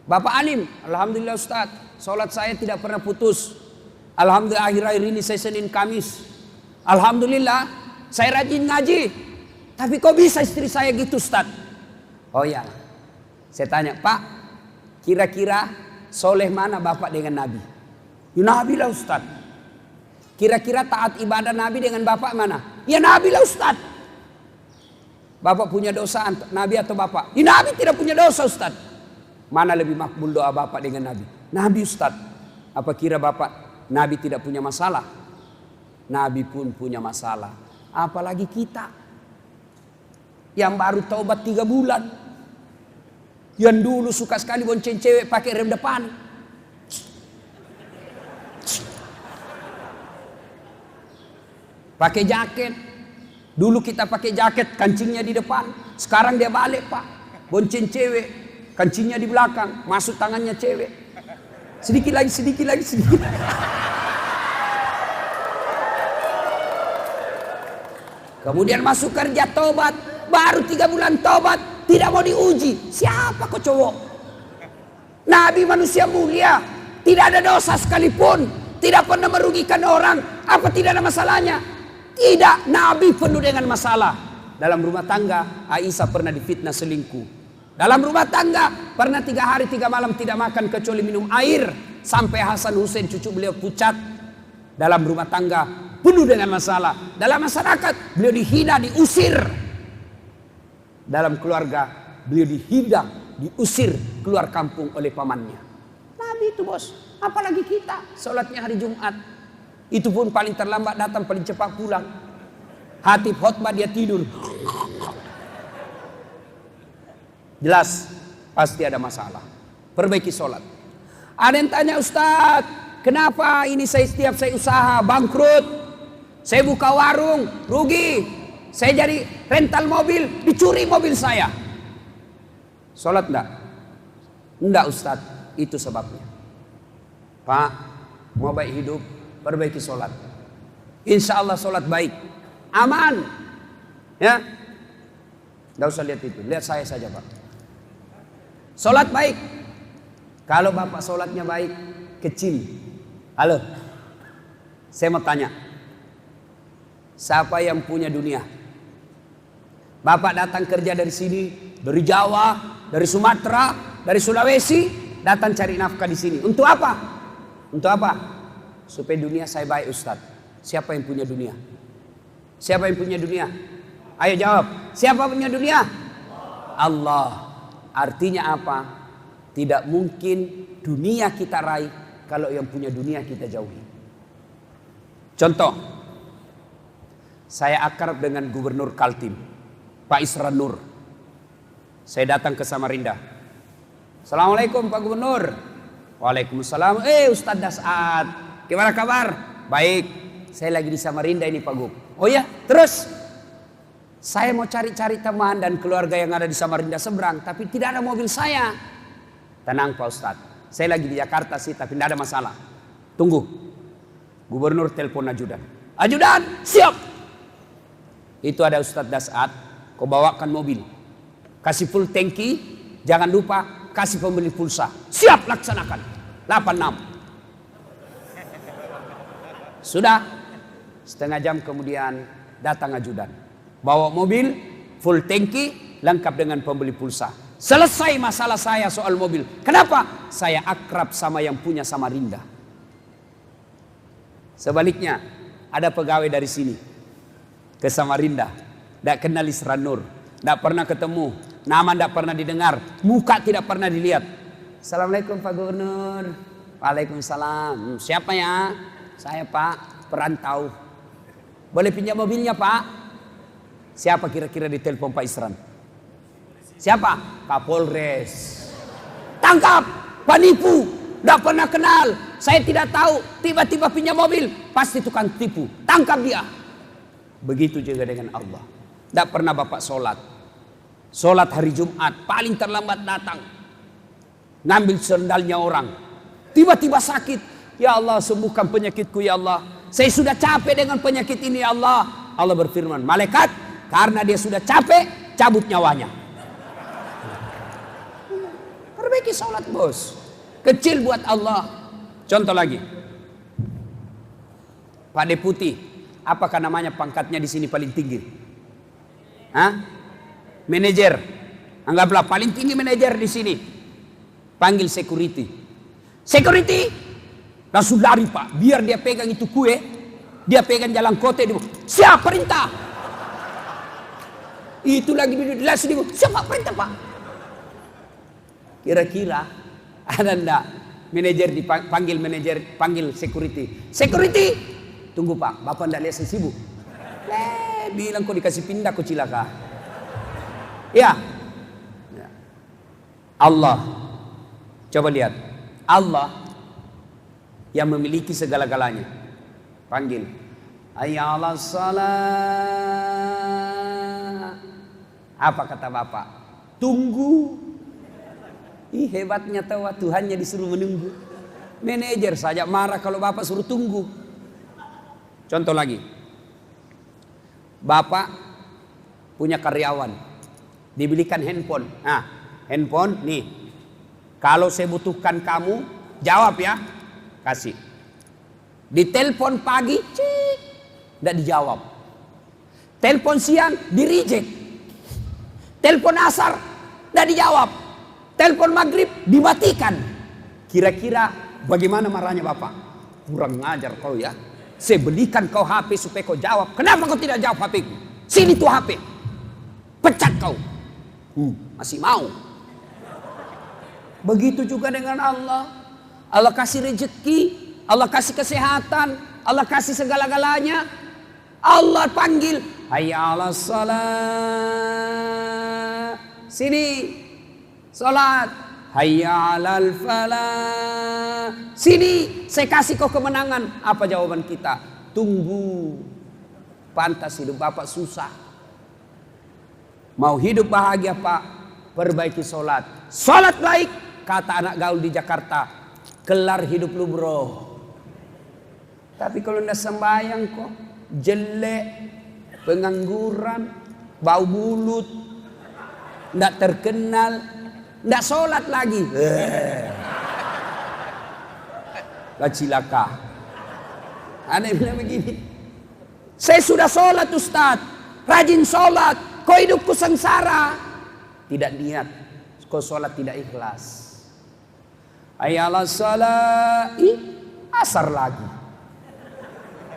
Bapak Alim. Alhamdulillah Ustaz, sholat saya tidak pernah putus. Alhamdulillah akhir-akhir ini saya Senin Kamis. Alhamdulillah saya rajin ngaji. Tapi kok bisa istri saya gitu Ustaz? Oh ya, saya tanya, Pak, Kira-kira soleh mana bapak dengan Nabi? Ya Nabi lah Ustaz. Kira-kira taat ibadah Nabi dengan bapak mana? Ya Nabi lah Ustaz. Bapak punya dosa Nabi atau bapak? Ya Nabi tidak punya dosa Ustaz. Mana lebih makbul doa bapak dengan Nabi? Nabi Ustaz. Apa kira bapak Nabi tidak punya masalah? Nabi pun punya masalah. Apalagi kita yang baru taubat 3 bulan. Yang dulu suka sekali bonceng cewek pakai rem depan. Pakai jaket. Dulu kita pakai jaket, kancingnya di depan. Sekarang dia balik pak. Bonceng cewek, kancingnya di belakang. Masuk tangannya cewek. Sedikit lagi, sedikit lagi, sedikit lagi. Kemudian masuk kerja tobat. Baru 3 bulan tobat. Tidak mau diuji. Siapa kok cowok? Nabi manusia mulia. Tidak ada dosa sekalipun. Tidak pernah merugikan orang. Apa tidak ada masalahnya? Tidak. Nabi penuh dengan masalah. Dalam rumah tangga Aisyah pernah difitnah selingkuh. Dalam rumah tangga pernah 3 hari 3 malam tidak makan kecuali minum air. Sampai Hasan Hussein cucu beliau pucat. Dalam rumah tangga penuh dengan masalah. Dalam masyarakat beliau dihina, diusir. Dalam keluarga beliau dihina, diusir keluar kampung oleh pamannya. Nabi itu bos. Apalagi kita sholatnya hari Jumat. Itu pun paling terlambat datang, paling cepat pulang. Hatib khotbah dia tidur. Jelas pasti ada masalah. Perbaiki sholat. Ada yang tanya Ustaz, kenapa ini setiap saya usaha bangkrut? Saya buka warung, rugi. Saya jadi rental mobil, dicuri mobil saya. Sholat enggak? Enggak Ustaz, itu sebabnya. Pak, mau baik hidup, perbaiki sholat. Insya Allah sholat baik, aman. Ya, nggak usah lihat itu, lihat saya saja Pak. Sholat baik. Kalau bapak sholatnya baik, kecil. Halo, saya mau tanya, siapa yang punya dunia? Bapak datang kerja dari sini, dari Jawa, dari Sumatera, dari Sulawesi, datang cari nafkah di sini. Untuk apa? Untuk apa? Supaya dunia saya baik Ustaz. Siapa yang punya dunia? Siapa yang punya dunia? Ayo jawab. Siapa punya dunia? Allah. Artinya apa? Tidak mungkin dunia kita raih kalau yang punya dunia kita jauhi. Contoh. Saya akrab dengan Gubernur Kaltim, Pak Isran Nur. Saya datang ke Samarinda. Assalamualaikum Pak Gubernur. Waalaikumsalam. Ustaz Das'ad, gimana kabar? Baik, saya lagi di Samarinda ini Pak Gub. Oh ya, terus saya mau cari-cari teman dan keluarga yang ada di Samarinda seberang, tapi tidak ada mobil saya. Tenang Pak Ustaz, saya lagi di Jakarta sih, tapi tidak ada masalah. Tunggu, Gubernur telepon ajudan. Ajudan, siap. Itu ada Ustaz Das'ad, kau bawakan mobil. Kasih full tangki, jangan lupa kasih pembeli pulsa. Siap, laksanakan. 86. Sudah. Setengah jam kemudian datang ajudan. Bawa mobil, full tangki, lengkap dengan pembeli pulsa. Selesai masalah saya soal mobil. Kenapa? Saya akrab sama yang punya Samarinda. Sebaliknya, ada pegawai dari sini ke Samarinda, tidak kenal Isran Nur, tidak pernah ketemu, nama tidak pernah didengar, muka tidak pernah dilihat. Assalamualaikum Pak Gubernur. Waalaikumsalam. Siapa ya? Saya Pak, perantau. Boleh pinjam mobilnya Pak? Siapa kira-kira ditelepon Pak Isran? Siapa? Kapolres. Tangkap, penipu, tidak pernah kenal, saya tidak tahu, tiba-tiba pinjam mobil, pasti tukang tipu, tangkap dia. Begitu juga dengan Allah. Tidak pernah bapak sholat. Sholat hari Jumat, paling terlambat datang. Ngambil sendalnya orang. Tiba-tiba sakit. Ya Allah, sembuhkan penyakitku ya Allah. Saya sudah capek dengan penyakit ini ya Allah. Allah berfirman, malaikat, karena dia sudah capek, cabut nyawanya. Perbaiki sholat bos. Kecil buat Allah. Contoh lagi. Pak Deputi, apakah namanya pangkatnya di sini paling tinggi? Hah? Manajer. Anggaplah paling tinggi manajer di sini. Panggil security. Security! Langsung lari Pak. Biar dia pegang itu kue. Dia pegang jalan kote. Siapa perintah? Itu lagi langsung dia. Siapa perintah Pak? Kira-kira ada enggak manajer dipanggil panggil security. Security! Tunggu Pak. Bapak enggak lihat saya sibuk. Bilang kok dikasih pindah kok cilaka. Ya. Allah. Coba lihat. Allah yang memiliki segala-galanya. Panggil. Hayya 'alas shalah. Apa kata Bapak? Tunggu. Hebatnya tahu Tuhannya disuruh menunggu. Manajer saja marah kalau Bapak suruh tunggu. Contoh lagi. Bapak punya karyawan, dibelikan handphone. Nah, handphone nih. Kalau saya butuhkan kamu, jawab ya. Kasih. Ditelepon pagi, cik, tidak dijawab. Telepon siang, di reject. Telepon asar, tidak dijawab. Telepon maghrib, dimatikan. Kira-kira bagaimana marahnya Bapak? Kurang ngajar kau ya. Saya belikan kau HP supaya kau jawab. Kenapa kau tidak jawab HP-ku? Sini tuh HP. Pecat kau. Masih mau. Begitu juga dengan Allah. Allah kasih rezeki. Allah kasih kesehatan. Allah kasih segala-galanya. Allah panggil. Hayya 'alas shalah. Sini. Salat. Hayya 'alal falah. Sini, saya kasih kau kemenangan. Apa jawaban kita? Tunggu. Pantas hidup Bapak susah. Mau hidup bahagia Pak? Perbaiki solat. Solat baik. Kata anak gaul di Jakarta. Kelar hidup lu bro. Tapi kalau tidak sembahyang kok. Jelek. Pengangguran. Bau mulut. Tidak terkenal. Tidak sholat lagi. Cilaka. Ada yang bilang begini. Saya sudah sholat Ustaz. Rajin sholat. Kok hidupku sengsara? Tidak niat. Kok sholat tidak ikhlas. Hayya 'alas shalah. Asar lagi.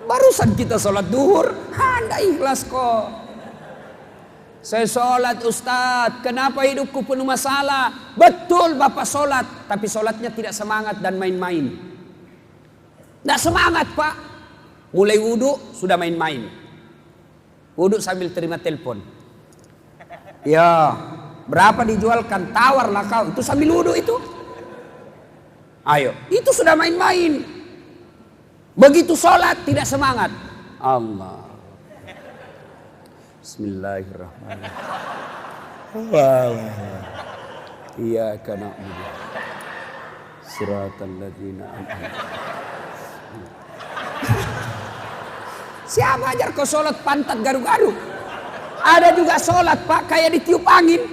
Barusan kita sholat duhur. Tidak ikhlas kok. Saya sholat Ustadz, kenapa hidupku penuh masalah? Betul Bapak sholat, tapi sholatnya tidak semangat dan main-main. Tidak semangat Pak. Mulai wudhu sudah main-main. Wudhu sambil terima telepon. Ya, berapa dijualkan? Tawarlah kau. Itu sambil wudhu itu. Ayo, itu sudah main-main. Begitu sholat tidak semangat. Allah. Bismillahirrahmanirrahim. Iyyaka na'budu. Shiratal ladzina an'amta. Siapa ajar kau sholat pantat garu-garu? Ada juga sholat Pak kayak ditiup angin.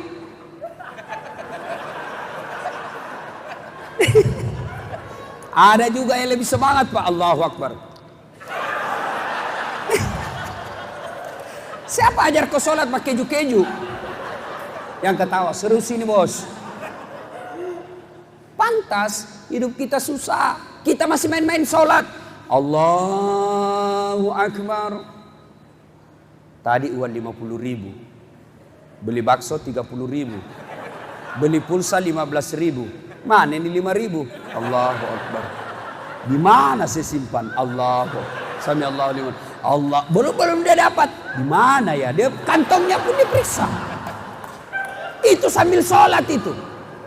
Ada juga yang lebih semangat Pak. Allahu Akbar. Siapa ajar kau sholat pakai keju-keju? Yang ketawa, seru sini bos. Pantas hidup kita susah. Kita masih main-main sholat. Allahu Akbar. Tadi uang 50.000. Beli bakso 30.000. Beli pulsa 15.000. Mana ini 5.000? Allahu Akbar. Di mana saya simpan? Allahu Sami Allahu liman. Allah belum dia dapat. Di mana ya? Dia kantongnya pun diperiksa. Itu sambil sholat itu.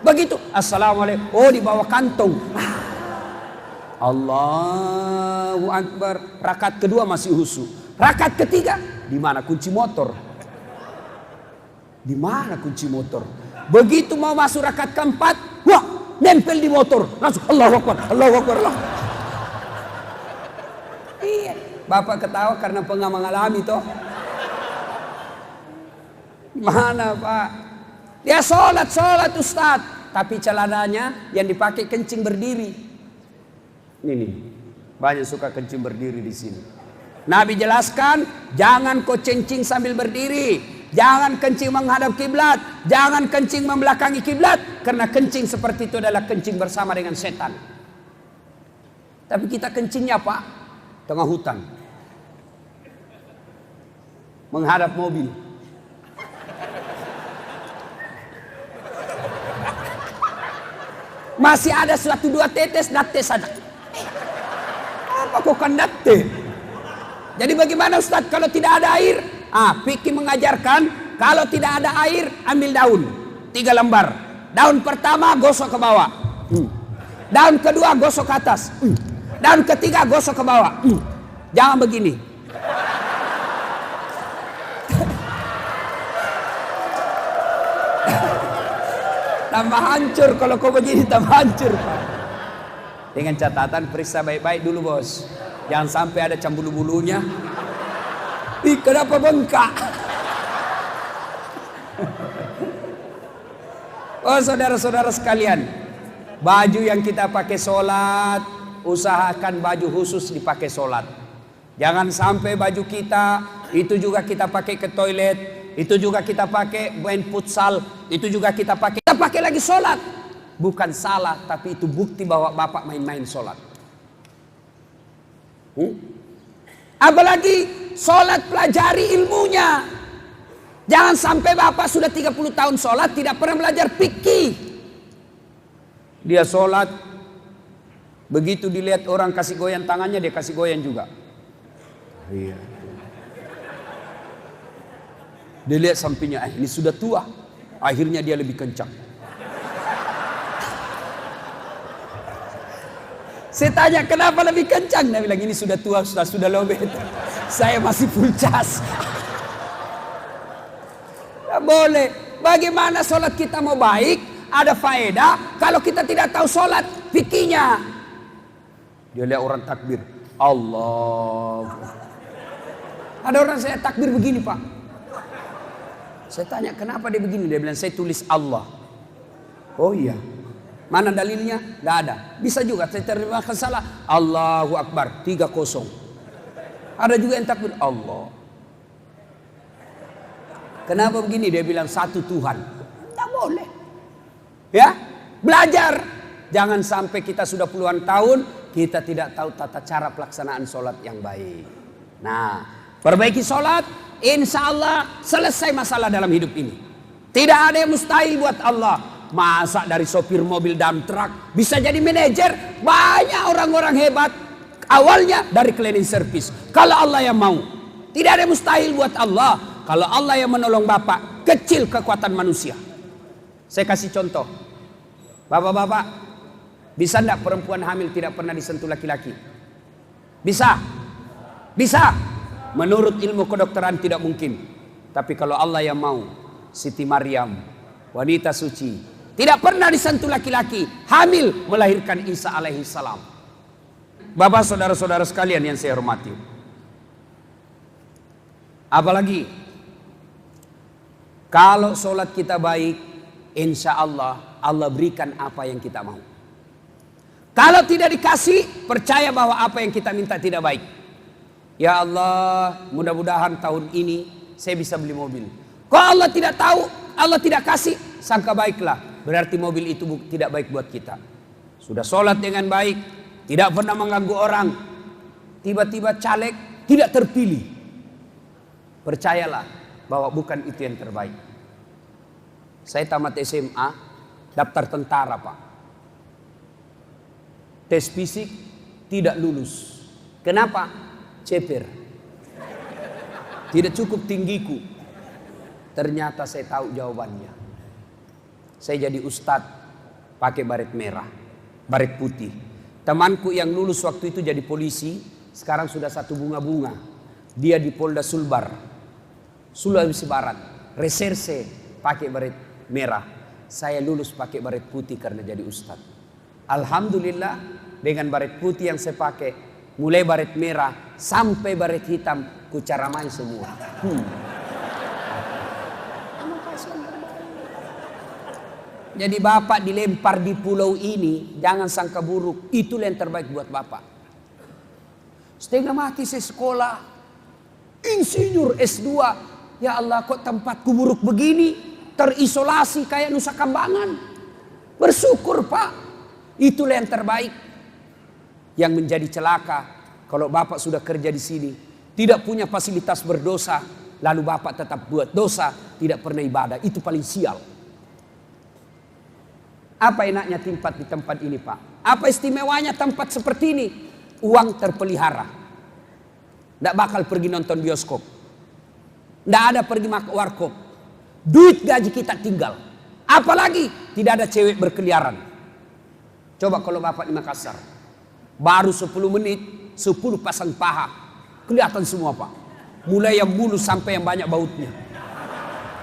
Begitu. Assalamualaikum. Oh di bawah kantong. Allahu Akbar. Rakaat kedua masih husu. Rakaat ketiga. Di mana kunci motor? Di mana kunci motor? Begitu mau masuk rakaat keempat. Wah nempel di motor. Langsung Allahu Akbar. Allahu Akbar. Allah. Iya. Bapak ketawa karena mengalami toh. Mana Pak? Dia sholat Ustaz. Tapi celananya yang dipakai kencing berdiri. Ini banyak suka kencing berdiri di sini. Nabi jelaskan, jangan kau kencing sambil berdiri. Jangan kencing menghadap kiblat, jangan kencing membelakangi kiblat, karena kencing seperti itu adalah kencing bersama dengan setan. Tapi kita kencingnya Pak, tengah hutan, menghadap mobil. Masih ada suatu dua tetes, datte saja. Apa kok kan datte? Jadi bagaimana Ustaz kalau tidak ada air? Fikih mengajarkan kalau tidak ada air ambil daun 3 lembar. Daun pertama gosok ke bawah. Daun kedua gosok ke atas. Daun ketiga gosok ke bawah. Jangan begini. Tambah hancur kalau kau begini, tambah hancur Pak. Dengan catatan periksa baik-baik dulu bos. Jangan sampai ada cambulu-bulunya. Ih, kenapa bengkak? Oh saudara-saudara sekalian, baju yang kita pakai sholat, usahakan baju khusus dipakai sholat. Jangan sampai baju kita itu juga kita pakai ke toilet, itu juga kita pakai main futsal, itu juga kita pakai lagi sholat. Bukan salah, tapi itu bukti bahwa bapak main-main sholat. Apalagi sholat pelajari ilmunya. Jangan sampai bapak sudah 30 tahun sholat tidak pernah belajar fikih. Dia sholat, begitu dilihat orang kasih goyang tangannya, dia kasih goyang juga. Iya. Dia lihat sampingnya, ini sudah tua. Akhirnya dia lebih kencang. Saya tanya kenapa lebih kencang? Dia bilang ini sudah tua, sudah lobet. Saya masih full cas. Tidak boleh. Bagaimana sholat kita mau baik, ada faedah kalau kita tidak tahu sholat fikihnya. Dia lihat orang takbir, Allah. Ada orang saya takbir begini Pak. Saya tanya kenapa dia begini? Dia bilang saya tulis Allah. Oh iya. Mana dalilnya? Tidak ada. Bisa juga saya terima salah. Allahu Akbar 3-0. Ada juga yang takbir Allah. Kenapa begini? Dia bilang satu Tuhan. Tidak boleh. Ya, belajar. Jangan sampai kita sudah puluhan tahun kita tidak tahu tata cara pelaksanaan sholat yang baik. Nah, perbaiki sholat, insya Allah selesai masalah dalam hidup ini. Tidak ada yang mustahil buat Allah. Masa dari sopir mobil dump truck bisa jadi manajer? Banyak orang-orang hebat awalnya dari cleaning service. Kalau Allah yang mau, tidak ada yang mustahil buat Allah. Kalau Allah yang menolong bapak, kecil kekuatan manusia. Saya kasih contoh. Bapak-bapak, bisa enggak perempuan hamil tidak pernah disentuh laki-laki? Bisa? Bisa. Menurut ilmu kedokteran tidak mungkin. Tapi kalau Allah yang mau, Siti Maryam, wanita suci, tidak pernah disentuh laki-laki, hamil melahirkan Isa alaihi salam. Bapak saudara-saudara sekalian yang saya hormati. Apalagi kalau sholat kita baik, insya Allah Allah berikan apa yang kita mau. Kalau tidak dikasih, percaya bahwa apa yang kita minta tidak baik. Ya Allah, mudah-mudahan tahun ini saya bisa beli mobil. Kalau Allah tidak tahu, Allah tidak kasih, sangka baiklah. Berarti mobil itu tidak baik buat kita. Sudah sholat dengan baik, tidak pernah mengganggu orang, tiba-tiba caleg tidak terpilih. Percayalah bahwa bukan itu yang terbaik. Saya tamat SMA, daftar tentara Pak. Tes fisik tidak lulus. Kenapa? Ceper. Tidak cukup tinggiku. Ternyata saya tahu jawabannya. Saya jadi ustadz pakai baret merah, baret putih. Temanku yang lulus waktu itu jadi polisi, sekarang sudah satu bunga-bunga. Dia di Polda Sulbar, Sulawesi Barat, reserse pakai baret merah. Saya lulus pakai baret putih karena jadi ustadz. Alhamdulillah dengan baret putih yang saya pakai, mulai baret merah sampai baret hitam, ku caramai semua. Jadi bapak dilempar di pulau ini, jangan sangka buruk. Itulah yang terbaik buat bapak. Setengah mati saya sekolah, insinyur S2, Ya Allah, kok tempatku buruk begini, terisolasi kayak Nusa Kambangan. Bersyukur Pak, itulah yang terbaik. Yang menjadi celaka, kalau Bapak sudah kerja di sini, tidak punya fasilitas berdosa, lalu Bapak tetap buat dosa, tidak pernah ibadah, itu paling sial. Apa enaknya tempat di tempat ini Pak? Apa istimewanya tempat seperti ini? Uang terpelihara. Tidak bakal pergi nonton bioskop. Tidak ada pergi makan warkop. Duit gaji kita tinggal. Apalagi tidak ada cewek berkeliaran. Coba kalau Bapak di Makassar, baru 10 menit 10 pasang paha, kelihatan semua Pak. Mulai yang mulus sampai yang banyak bautnya.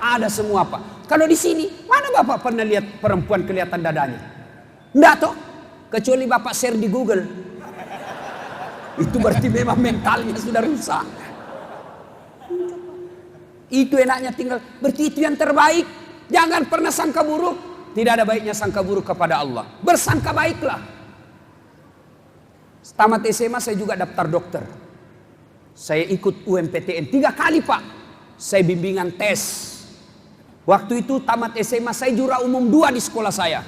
Ada semua Pak. Kalau di sini, mana Bapak pernah lihat perempuan kelihatan dadanya? Enggak toh? Kecuali Bapak share di Google. Itu berarti memang mentalnya sudah rusak. Itu enaknya tinggal. Berarti itu yang terbaik. Jangan pernah sangka buruk. Tidak ada baiknya sangka buruk kepada Allah. Bersangka baiklah. Tamat SMA saya juga daftar dokter. Saya ikut UMPTN 3 kali Pak. Saya bimbingan tes. Waktu itu tamat SMA saya juara umum 2 di sekolah saya.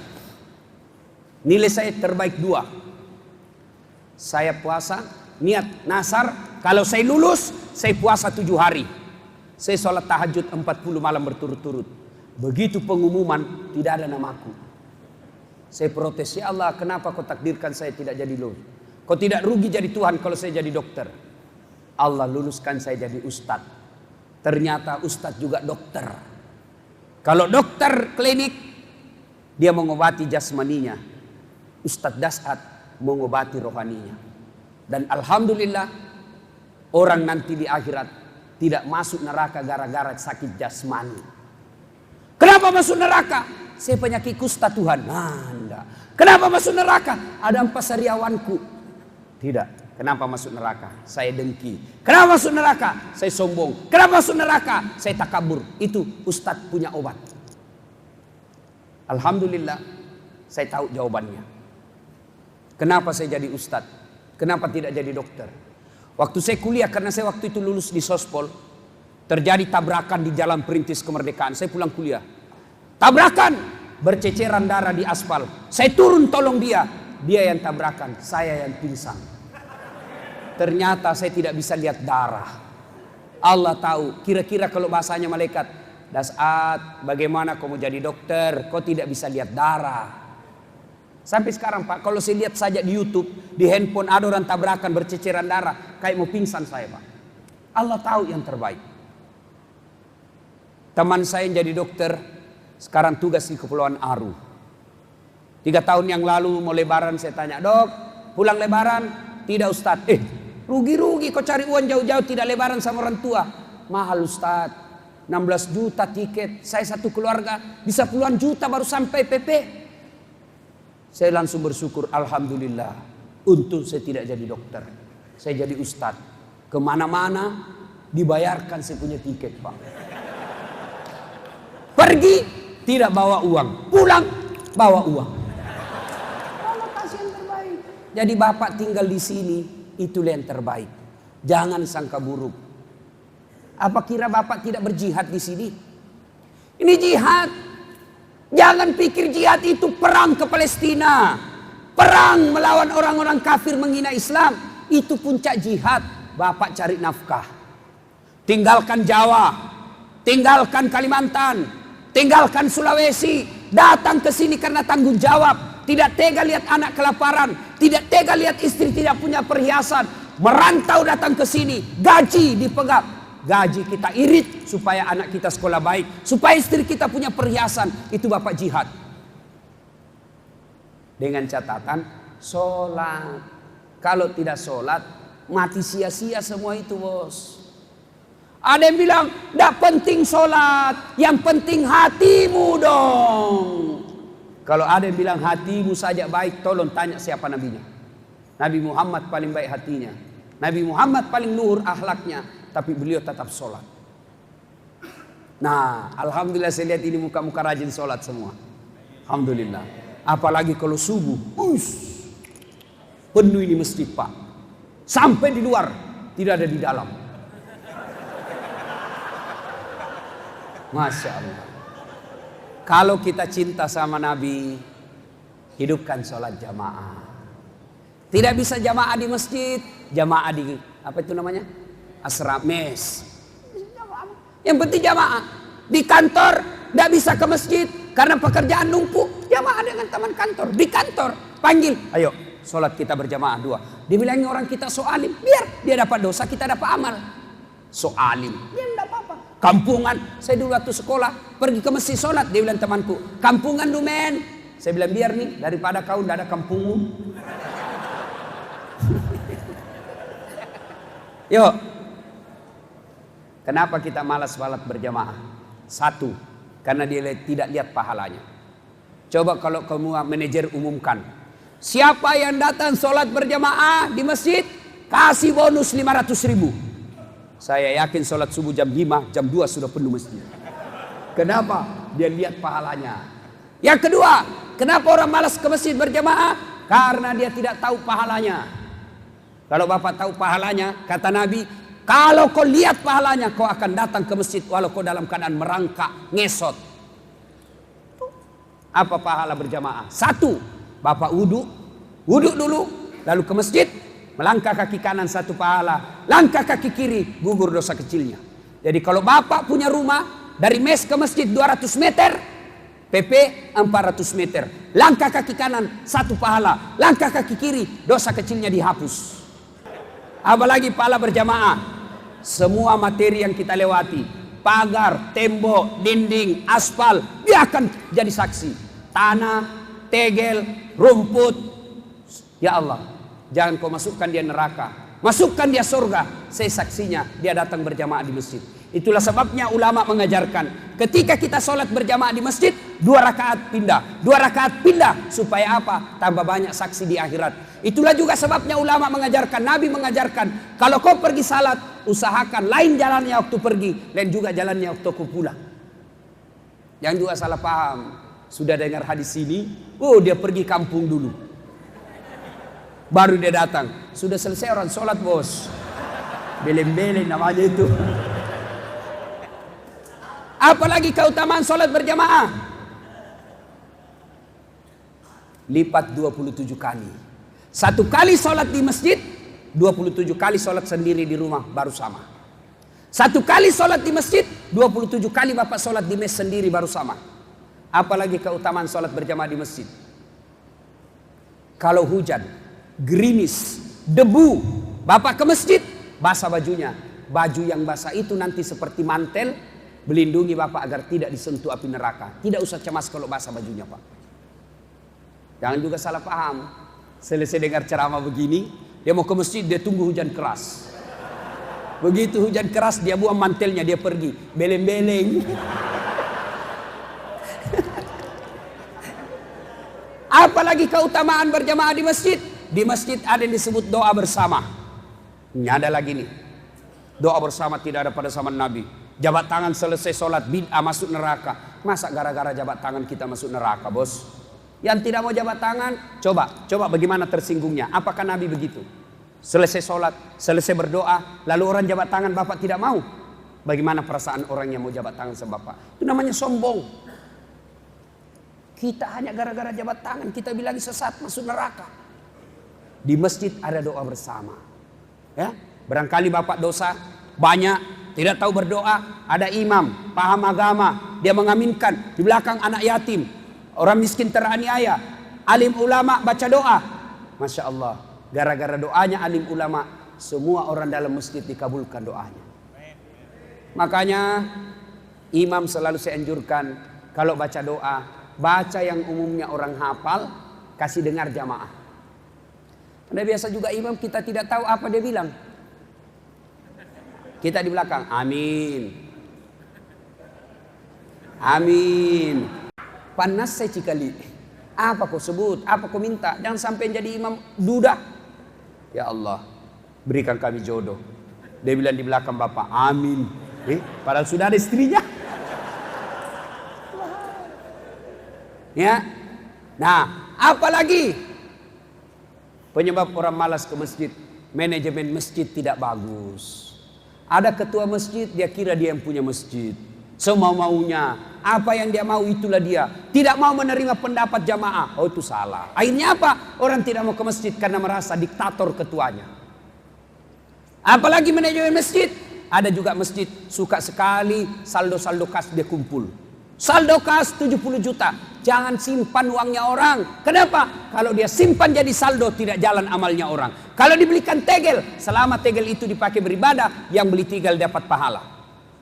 Nilai saya terbaik 2. Saya puasa, niat nasar. Kalau saya lulus, saya puasa 7 hari. Saya sholat tahajud 40 malam berturut-turut. Begitu pengumuman, tidak ada namaku. Saya protes, ya Allah kenapa kau takdirkan saya tidak jadi lulus? Kau tidak rugi jadi Tuhan kalau saya jadi dokter. Allah luluskan saya jadi ustadz. Ternyata ustadz juga dokter. Kalau dokter klinik, dia mengobati jasmaninya. Ustadz Dasat mengobati rohaninya. Dan alhamdulillah, orang nanti di akhirat tidak masuk neraka gara-gara sakit jasmani. Kenapa masuk neraka? Saya penyakit kusta Tuhan. Enggak. Kenapa masuk neraka? Ada empat sariawanku. Tidak. Kenapa masuk neraka? Saya dengki. Kenapa masuk neraka? Saya sombong. Kenapa masuk neraka? Saya takabur. Itu ustadz punya obat. Alhamdulillah, saya tahu jawabannya. Kenapa saya jadi ustadz? Kenapa tidak jadi dokter? Waktu saya kuliah, karena saya waktu itu lulus di Sospol, terjadi tabrakan di Jalan Perintis Kemerdekaan. Saya pulang kuliah. Tabrakan, berceceran darah di aspal. Saya turun tolong dia. Dia yang tabrakan, saya yang pingsan. Ternyata saya tidak bisa lihat darah. Allah tahu, kira-kira kalau bahasanya malaikat, Dasat, bagaimana kau mau jadi dokter? Kau tidak bisa lihat darah. Sampai sekarang Pak, kalau saya lihat saja di YouTube, di handphone ada orang tabrakan berceceran darah, kayak mau pingsan saya Pak. Allah tahu yang terbaik. Teman saya yang jadi dokter, sekarang tugas di Kepulauan Aru. 3 tahun yang lalu mau lebaran saya tanya, dok, pulang lebaran? Tidak Ustadz. Rugi-rugi kau cari uang jauh-jauh tidak lebaran sama orang tua. Mahal Ustadz. 16 juta tiket. Saya satu keluarga bisa puluhan juta baru sampai PP. Saya langsung bersyukur. Alhamdulillah. Untung saya tidak jadi dokter. Saya jadi ustadz. Kemana-mana dibayarkan saya punya tiket Pak. Pergi tidak bawa uang. Pulang bawa uang. Allah kasih yang terbaik. Jadi Bapak tinggal di sini. Itulah yang terbaik. Jangan sangka buruk. Apa kira Bapak tidak berjihad di sini? Ini jihad. Jangan pikir jihad itu perang ke Palestina. Perang melawan orang-orang kafir menghina Islam. Itu puncak jihad. Bapak cari nafkah. Tinggalkan Jawa. Tinggalkan Kalimantan. Tinggalkan Sulawesi. Datang ke sini karena tanggung jawab. Tidak tega lihat anak kelaparan. Tidak tega lihat istri tidak punya perhiasan. Merantau datang ke sini. Gaji dipegang. Gaji kita irit supaya anak kita sekolah baik, supaya istri kita punya perhiasan. Itu Bapak jihad. Dengan catatan sholat. Kalau tidak sholat, mati sia-sia semua itu bos. Ada yang bilang, tidak penting sholat, yang penting hatimu dong. Kalau ada yang bilang hatimu saja baik, tolong tanya siapa nabinya. Nabi Muhammad paling baik hatinya. Nabi Muhammad paling luhur akhlaknya. Tapi beliau tetap sholat. Nah, alhamdulillah saya lihat ini muka-muka rajin sholat semua. Alhamdulillah. Apalagi kalau subuh, penuh ini masjid Pak. Sampai di luar, tidak ada di dalam. Masya Allah. Kalau kita cinta sama Nabi, hidupkan sholat jamaah. Tidak bisa jamaah di masjid, jamaah di apa itu namanya? Asrama mes. Yang penting jamaah. Di kantor tidak bisa ke masjid karena pekerjaan numpuk, jamaah dengan teman kantor. Di kantor panggil, ayo sholat kita berjamaah 2. Dibilangin orang kita soalim, biar dia dapat dosa, kita dapat amal. Soalim, dia tidak apa-apa. Kampungan, saya dulu waktu sekolah pergi ke masjid sholat, dia bilang temanku, kampungan lu men. Saya bilang biar nih, daripada kau tidak ada kampungmu. Yuk, kenapa kita malas sholat berjamaah? 1, karena dia tidak lihat pahalanya. Coba kalau kamu manajer umumkan, siapa yang datang sholat berjamaah di masjid, kasih bonus 500.000. Saya yakin sholat subuh jam 5, jam 2 sudah penuh masjid. Kenapa? Dia lihat pahalanya. Yang kedua, kenapa orang malas ke masjid berjamaah? Karena dia tidak tahu pahalanya. Kalau Bapak tahu pahalanya, kata Nabi, kalau kau lihat pahalanya, kau akan datang ke masjid walau kau dalam keadaan merangkak, ngesot. Apa pahala berjamaah? 1, Bapak wudhu dulu, lalu ke masjid, melangkah kaki kanan 1 pahala, langkah kaki kiri gugur dosa kecilnya. Jadi kalau Bapak punya rumah dari mes ke masjid 200 meter, PP 400 meter, langkah kaki kanan 1 pahala, langkah kaki kiri dosa kecilnya dihapus. Apalagi pahala berjamaah. Semua materi yang kita lewati, pagar, tembok, dinding, aspal, dia akan jadi saksi. Tanah, tegel, rumput. Ya Allah, jangan kau masukkan dia neraka, masukkan dia surga. Saya saksinya, dia datang berjamaah di masjid. Itulah sebabnya ulama mengajarkan, ketika kita sholat berjamaah di masjid, 2 rakaat pindah, 2 rakaat pindah. Supaya apa? Tambah banyak saksi di akhirat. Itulah juga sebabnya ulama mengajarkan, Nabi mengajarkan, kalau kau pergi salat, usahakan lain jalannya waktu pergi, lain juga jalannya waktu kau pulang. Yang juga salah paham, sudah dengar hadis ini, oh dia pergi kampung dulu, baru dia datang. Sudah selesai orang sholat bos, beleng-beleng namanya itu. Apalagi keutamaan sholat berjamaah, lipat 27 kali. 1 kali sholat di masjid, 27 kali sholat sendiri di rumah baru sama. 1 kali sholat di masjid, 27 kali Bapak sholat di mes sendiri baru sama. Apalagi keutamaan sholat berjamaah di masjid. Kalau hujan, gerimis, debu, Bapak ke masjid, basah bajunya. Baju yang basah itu nanti seperti mantel, melindungi Bapak agar tidak disentuh api neraka. Tidak usah cemas kalau basah bajunya Pak. Jangan juga salah paham. Selesai dengar ceramah begini, dia mau ke masjid, dia tunggu hujan keras. Begitu hujan keras, dia buang mantelnya, dia pergi. Beleng-beleng. Apalagi keutamaan berjamaah di masjid. Di masjid ada yang disebut doa bersama. Ini ada lagi nih. Doa bersama tidak ada pada zaman Nabi. Jabat tangan selesai sholat, bid'ah masuk neraka. Masa gara-gara jabat tangan kita masuk neraka bos? Yang tidak mau jabat tangan, coba bagaimana tersinggungnya. Apakah Nabi begitu? Selesai sholat, selesai berdoa, lalu orang jabat tangan, Bapak tidak mau. Bagaimana perasaan orang yang mau jabat tangan sama Bapak? Itu namanya sombong. Kita hanya gara-gara jabat tangan, kita bilang sesat, masuk neraka. Di masjid ada doa bersama. Ya, barangkali Bapak dosa banyak, tidak tahu berdoa, ada imam, paham agama, dia mengaminkan, di belakang anak yatim, orang miskin teraniaya, alim ulama baca doa. Masya Allah, gara-gara doanya alim ulama, semua orang dalam masjid dikabulkan doanya. Makanya imam selalu saya anjurkan, kalau baca doa, baca yang umumnya orang hafal, kasih dengar jamaah. Karena biasa juga imam kita tidak tahu apa dia bilang. Kita di belakang, amin, amin. Panas saya cikali. Apa kau sebut? Apa kau minta? Jangan sampai jadi imam duda. Ya Allah, berikan kami jodoh. Dia bilang di belakang Bapak, amin. Padahal sudah ada istrinya. Ya. Nah, apalagi penyebab orang malas ke masjid? Manajemen masjid tidak bagus. Ada ketua masjid, dia kira dia yang punya masjid. semau-maunya. Apa yang dia mau itulah dia. Tidak mau menerima pendapat jamaah. Oh, itu salah. Akhirnya apa? Orang tidak mau ke masjid karena merasa diktator ketuanya. Apalagi manajemen masjid. Ada juga masjid suka sekali saldo-saldo kas dia kumpul. Saldo kas 70 juta. Jangan simpan uangnya orang. Kenapa? Kalau dia simpan jadi saldo, tidak jalan amalnya orang. Kalau dibelikan tegel, selama tegel itu dipakai beribadah, yang beli tegel dapat pahala.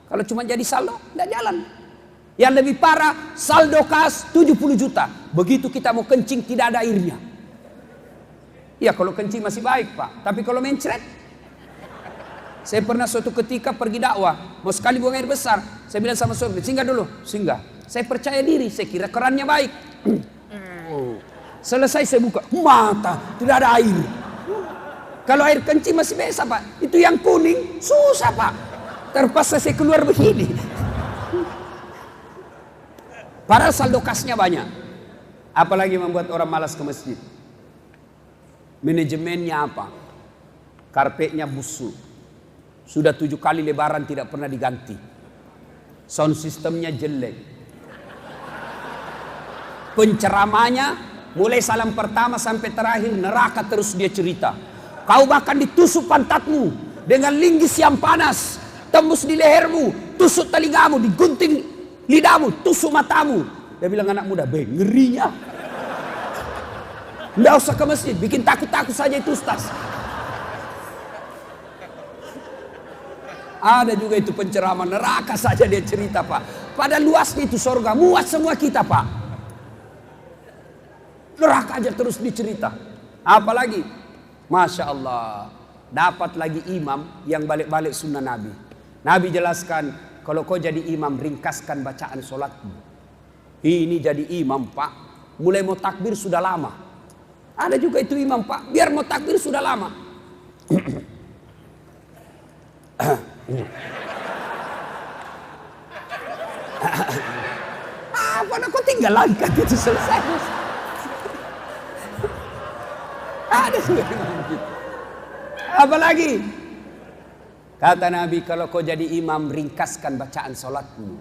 Kalau cuma jadi saldo, tidak jalan. Yang lebih parah, saldo kas 70 juta. Begitu kita mau kencing, tidak ada airnya. Ya, kalau kencing masih baik, Pak. Tapi kalau mencret, saya pernah suatu ketika pergi dakwah, mau sekali buang air besar. Saya bilang sama suami, singgah dulu, singgah. Saya percaya diri, saya kira kerannya baik. Selesai saya buka, mata, tidak ada air. Kalau air kencing masih biasa, Pak. Itu yang kuning, susah, Pak. Terpaksa saya keluar begini. Padahal saldo kasnya banyak. Apalagi membuat orang malas ke masjid. Manajemennya apa? Karpetnya busuk. Sudah 7 kali lebaran tidak pernah diganti. Sound systemnya jelek. Penceramanya mulai salam pertama sampai terakhir neraka terus dia cerita. Kau bahkan ditusuk pantatmu dengan linggis yang panas, tembus di lehermu, tusuk telingamu, digunting lidahmu, tusuk matamu. Dia bilang, anak muda, ngerinya. Nggak usah ke masjid, bikin takut-takut saja itu ustaz. Ada juga itu penceramah neraka saja dia cerita, Pak. Pada luasnya itu surga, muat semua kita, Pak. Neraka aja terus dicerita. Apalagi, Masya Allah, dapat lagi imam yang balik-balik sunnah Nabi. Nabi jelaskan, kalau kau jadi imam, ringkaskan bacaan sholatmu. Ini jadi imam, Pak. Mulai mau takbir sudah lama. Ada juga itu imam, Pak. Biar mau takbir sudah lama. Apa nak kau tinggal langkah itu selesai. Ada juga begitu. Apalagi kata Nabi, kalau kau jadi imam, ringkaskan bacaan sholatmu.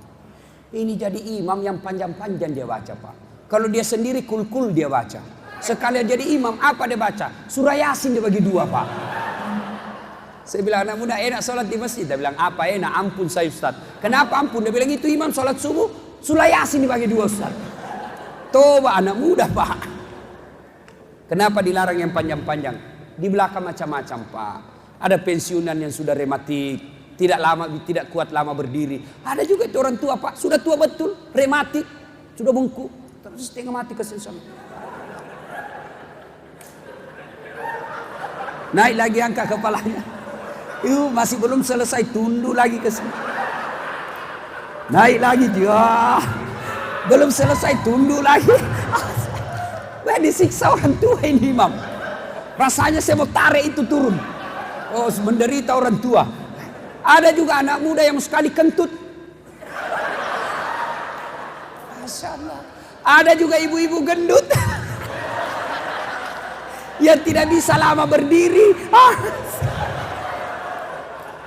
Ini jadi imam yang panjang-panjang dia baca, Pak. Kalau dia sendiri kul-kul dia baca. Sekalian jadi imam, apa dia baca? Surah Yasin dia bagi 2, Pak. Saya bilang, anak muda enak sholat di masjid. Dia bilang, apa enak? Ampun saya Ustaz. Kenapa ampun? Dia bilang, itu imam sholat subuh, surah Yasin dibagi 2 Ustaz. Toba anak muda, Pak. Kenapa dilarang yang panjang-panjang? Di belakang macam-macam, Pak. Ada pensiunan yang sudah rematik, tidak kuat lama berdiri. Ada juga itu orang tua, Pak, sudah tua betul, rematik, sudah bengkuk, terus setengah mati ke sana. Naik lagi angkat kepalanya. Itu masih belum selesai, tunduk lagi ke sini. Naik lagi dia. Belum selesai, tunduk lagi. Wah, disiksa orang tua ini, imam. Rasanya saya mau tarik itu turun. Oh, menderita orang tua. Ada juga anak muda yang sekali kentut. Masya Allah. Ada juga ibu-ibu gendut. Yang tidak bisa lama berdiri.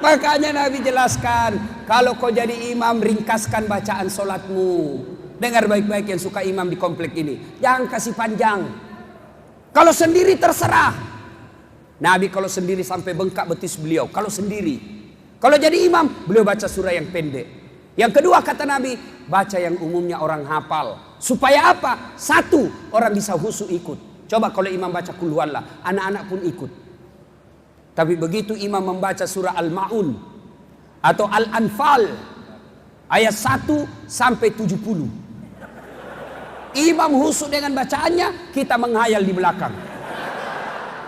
Makanya Nabi jelaskan, kalau kau jadi imam, ringkaskan bacaan sholatmu. Dengar baik-baik yang suka imam di komplek ini, jangan kasih panjang. Kalau sendiri terserah. Nabi kalau sendiri sampai bengkak betis beliau. Kalau sendiri. Kalau jadi imam, beliau baca surah yang pendek. Yang kedua kata Nabi, baca yang umumnya orang hafal. Supaya apa? 1, orang bisa khusyuk ikut. Coba kalau imam baca Qul huwallah, anak-anak pun ikut. Tapi begitu imam membaca surah Al-Ma'un atau Al-Anfal ayat 1 sampai 70. Imam khusyuk dengan bacaannya, kita menghayal di belakang.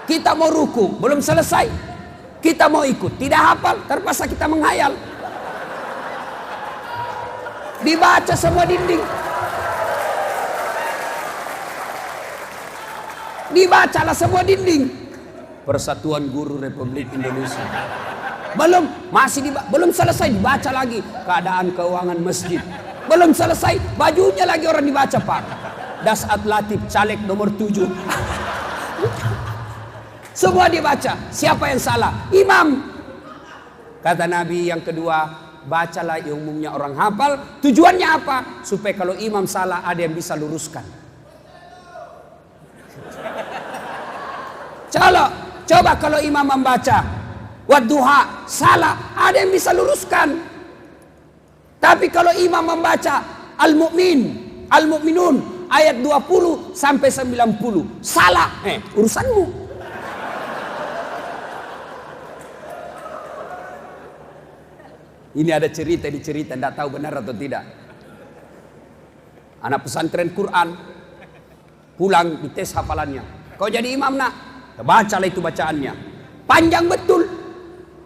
Kita mau ruku, belum selesai. Kita mau ikut, tidak hafal, terpaksa kita menghayal. Dibaca semua dinding. Dibacalah semua dinding. Persatuan Guru Republik Indonesia. Belum selesai dibaca lagi keadaan keuangan masjid. Belum selesai, bajunya lagi orang dibaca, Pak. Dasat Latif caleg nomor 7. Semua dibaca. Siapa yang salah? Imam. Kata Nabi yang kedua, bacalah yang umumnya orang hafal. Tujuannya apa? Supaya kalau imam salah ada yang bisa luruskan. Coba kalau imam membaca wadduha salah, ada yang bisa luruskan. Tapi kalau imam membaca al-mu'minun ayat 20 sampai 90 salah, urusanmu. Ini ada cerita, tidak tahu benar atau tidak. Anak pesantren Quran pulang dites hafalannya. Kau jadi imam nak, bacalah itu bacaannya. Panjang betul,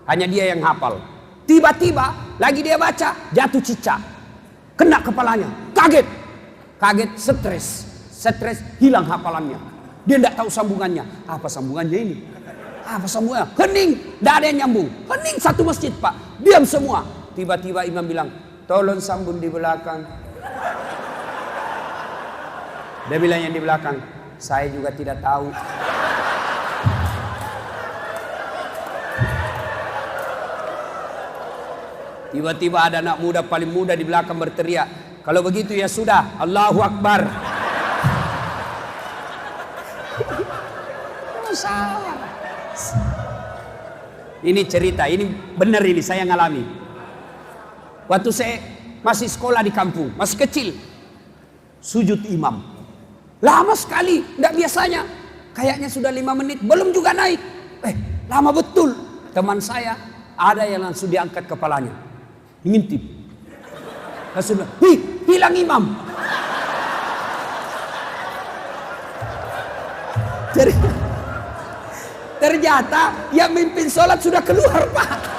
hanya dia yang hafal. Tiba-tiba lagi dia baca, jatuh cicak, kena kepalanya, kaget, stres, hilang hafalannya. Dia tidak tahu sambungannya. Apa sambungannya ini? Apa sambungannya? Hening, tidak ada yang nyambung. Hening satu masjid Pak, diam semua. Tiba-tiba imam bilang, tolong sambung di belakang. Dia bilang yang di belakang, saya juga tidak tahu. Tiba-tiba ada anak muda paling muda di belakang berteriak, kalau begitu ya sudah, Allahu Akbar. Ini cerita, ini benar, ini saya ngalami. Waktu saya masih sekolah di kampung, masih kecil, sujud imam. Lama sekali, tidak biasanya. Kayaknya sudah 5 menit, belum juga naik. Lama betul. Teman saya, ada yang langsung diangkat kepalanya. Ngintip. Langsung bilang, hilang imam. Ternyata yang mimpin sholat sudah keluar Pak.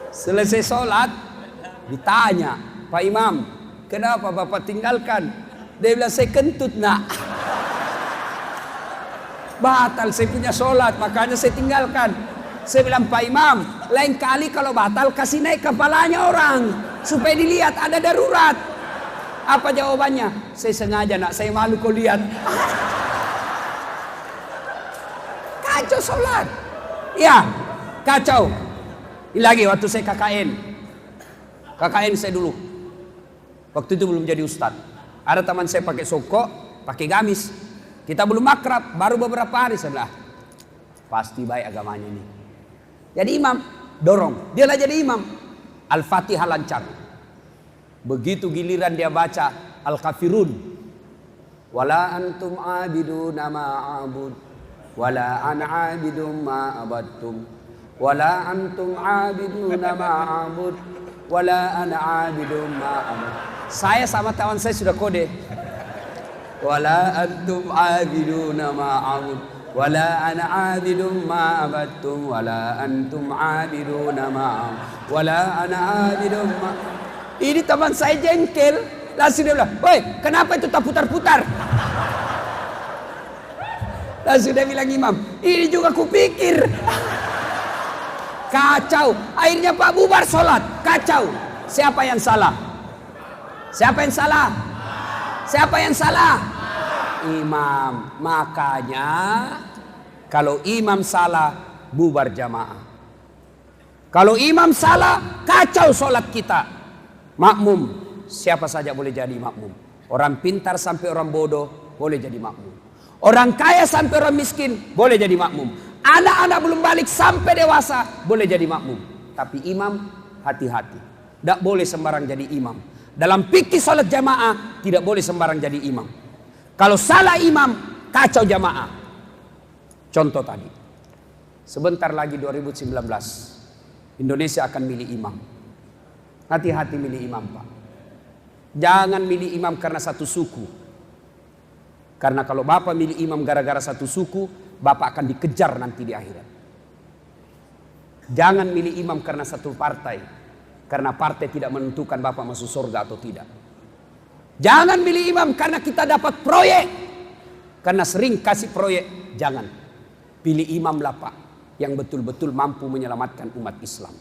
Selesai sholat, ditanya, Pak Imam, kenapa Bapak tinggalkan? Dia bilang, saya kentut nak. Batal saya punya sholat, makanya saya tinggalkan. Saya bilang, Pak Imam, lain kali kalau batal kasih naik kepalanya orang, supaya dilihat ada darurat. Apa jawabannya? Saya sengaja nak, saya malu kau lihat. Kacau sholat. Ya, kacau. Ini lagi waktu saya KKN saya dulu. Waktu itu belum jadi ustadz. Ada teman saya pakai soko, pakai gamis. Kita belum akrab, baru beberapa hari saya bilang, pasti baik agamanya ini. Jadi imam, dorong. Dia lah jadi imam. Al-Fatihah lancar. Begitu giliran dia baca Al-Kafirun. Wala antum abiduna ma'abud. Wala ana abidum ma'abadtum. Wala antum abiduna ma'abud. Wala ana abidum ma'abud. Saya sama kawan saya sudah kode. Wala antum abiduna ma'abud. Wala ana abidum ma'abadtum. Wala antum abiduna ma'abud. Wala ana abidum ma'abud. Ini teman saya jengkel. Langsung dia bilang, woi kenapa itu tak putar-putar? Langsung dia bilang imam, ini juga kupikir. Kacau. Akhirnya Pak bubar sholat. Kacau. Siapa yang salah? Siapa yang salah? Siapa yang salah? Imam. Makanya kalau imam salah, bubar jamaah. Kalau imam salah, kacau sholat kita. Makmum, siapa saja boleh jadi makmum. Orang pintar sampai orang bodoh boleh jadi makmum. Orang kaya sampai orang miskin boleh jadi makmum. Anak-anak belum balik sampai dewasa boleh jadi makmum. Tapi imam hati-hati. Tidak boleh sembarang jadi imam. Dalam fikih salat jamaah tidak boleh sembarang jadi imam. Kalau salah imam, kacau jamaah. Contoh tadi. Sebentar lagi 2019 Indonesia akan milih imam. Hati-hati milih imam Pak. Jangan milih imam karena satu suku. Karena kalau Bapak milih imam gara-gara satu suku, Bapak akan dikejar nanti di akhirat. Jangan milih imam karena satu partai. Karena partai tidak menentukan Bapak masuk surga atau tidak. Jangan milih imam karena kita dapat proyek. Karena sering kasih proyek. Jangan. Pilih imam lah Pak. Yang betul-betul mampu menyelamatkan umat Islam.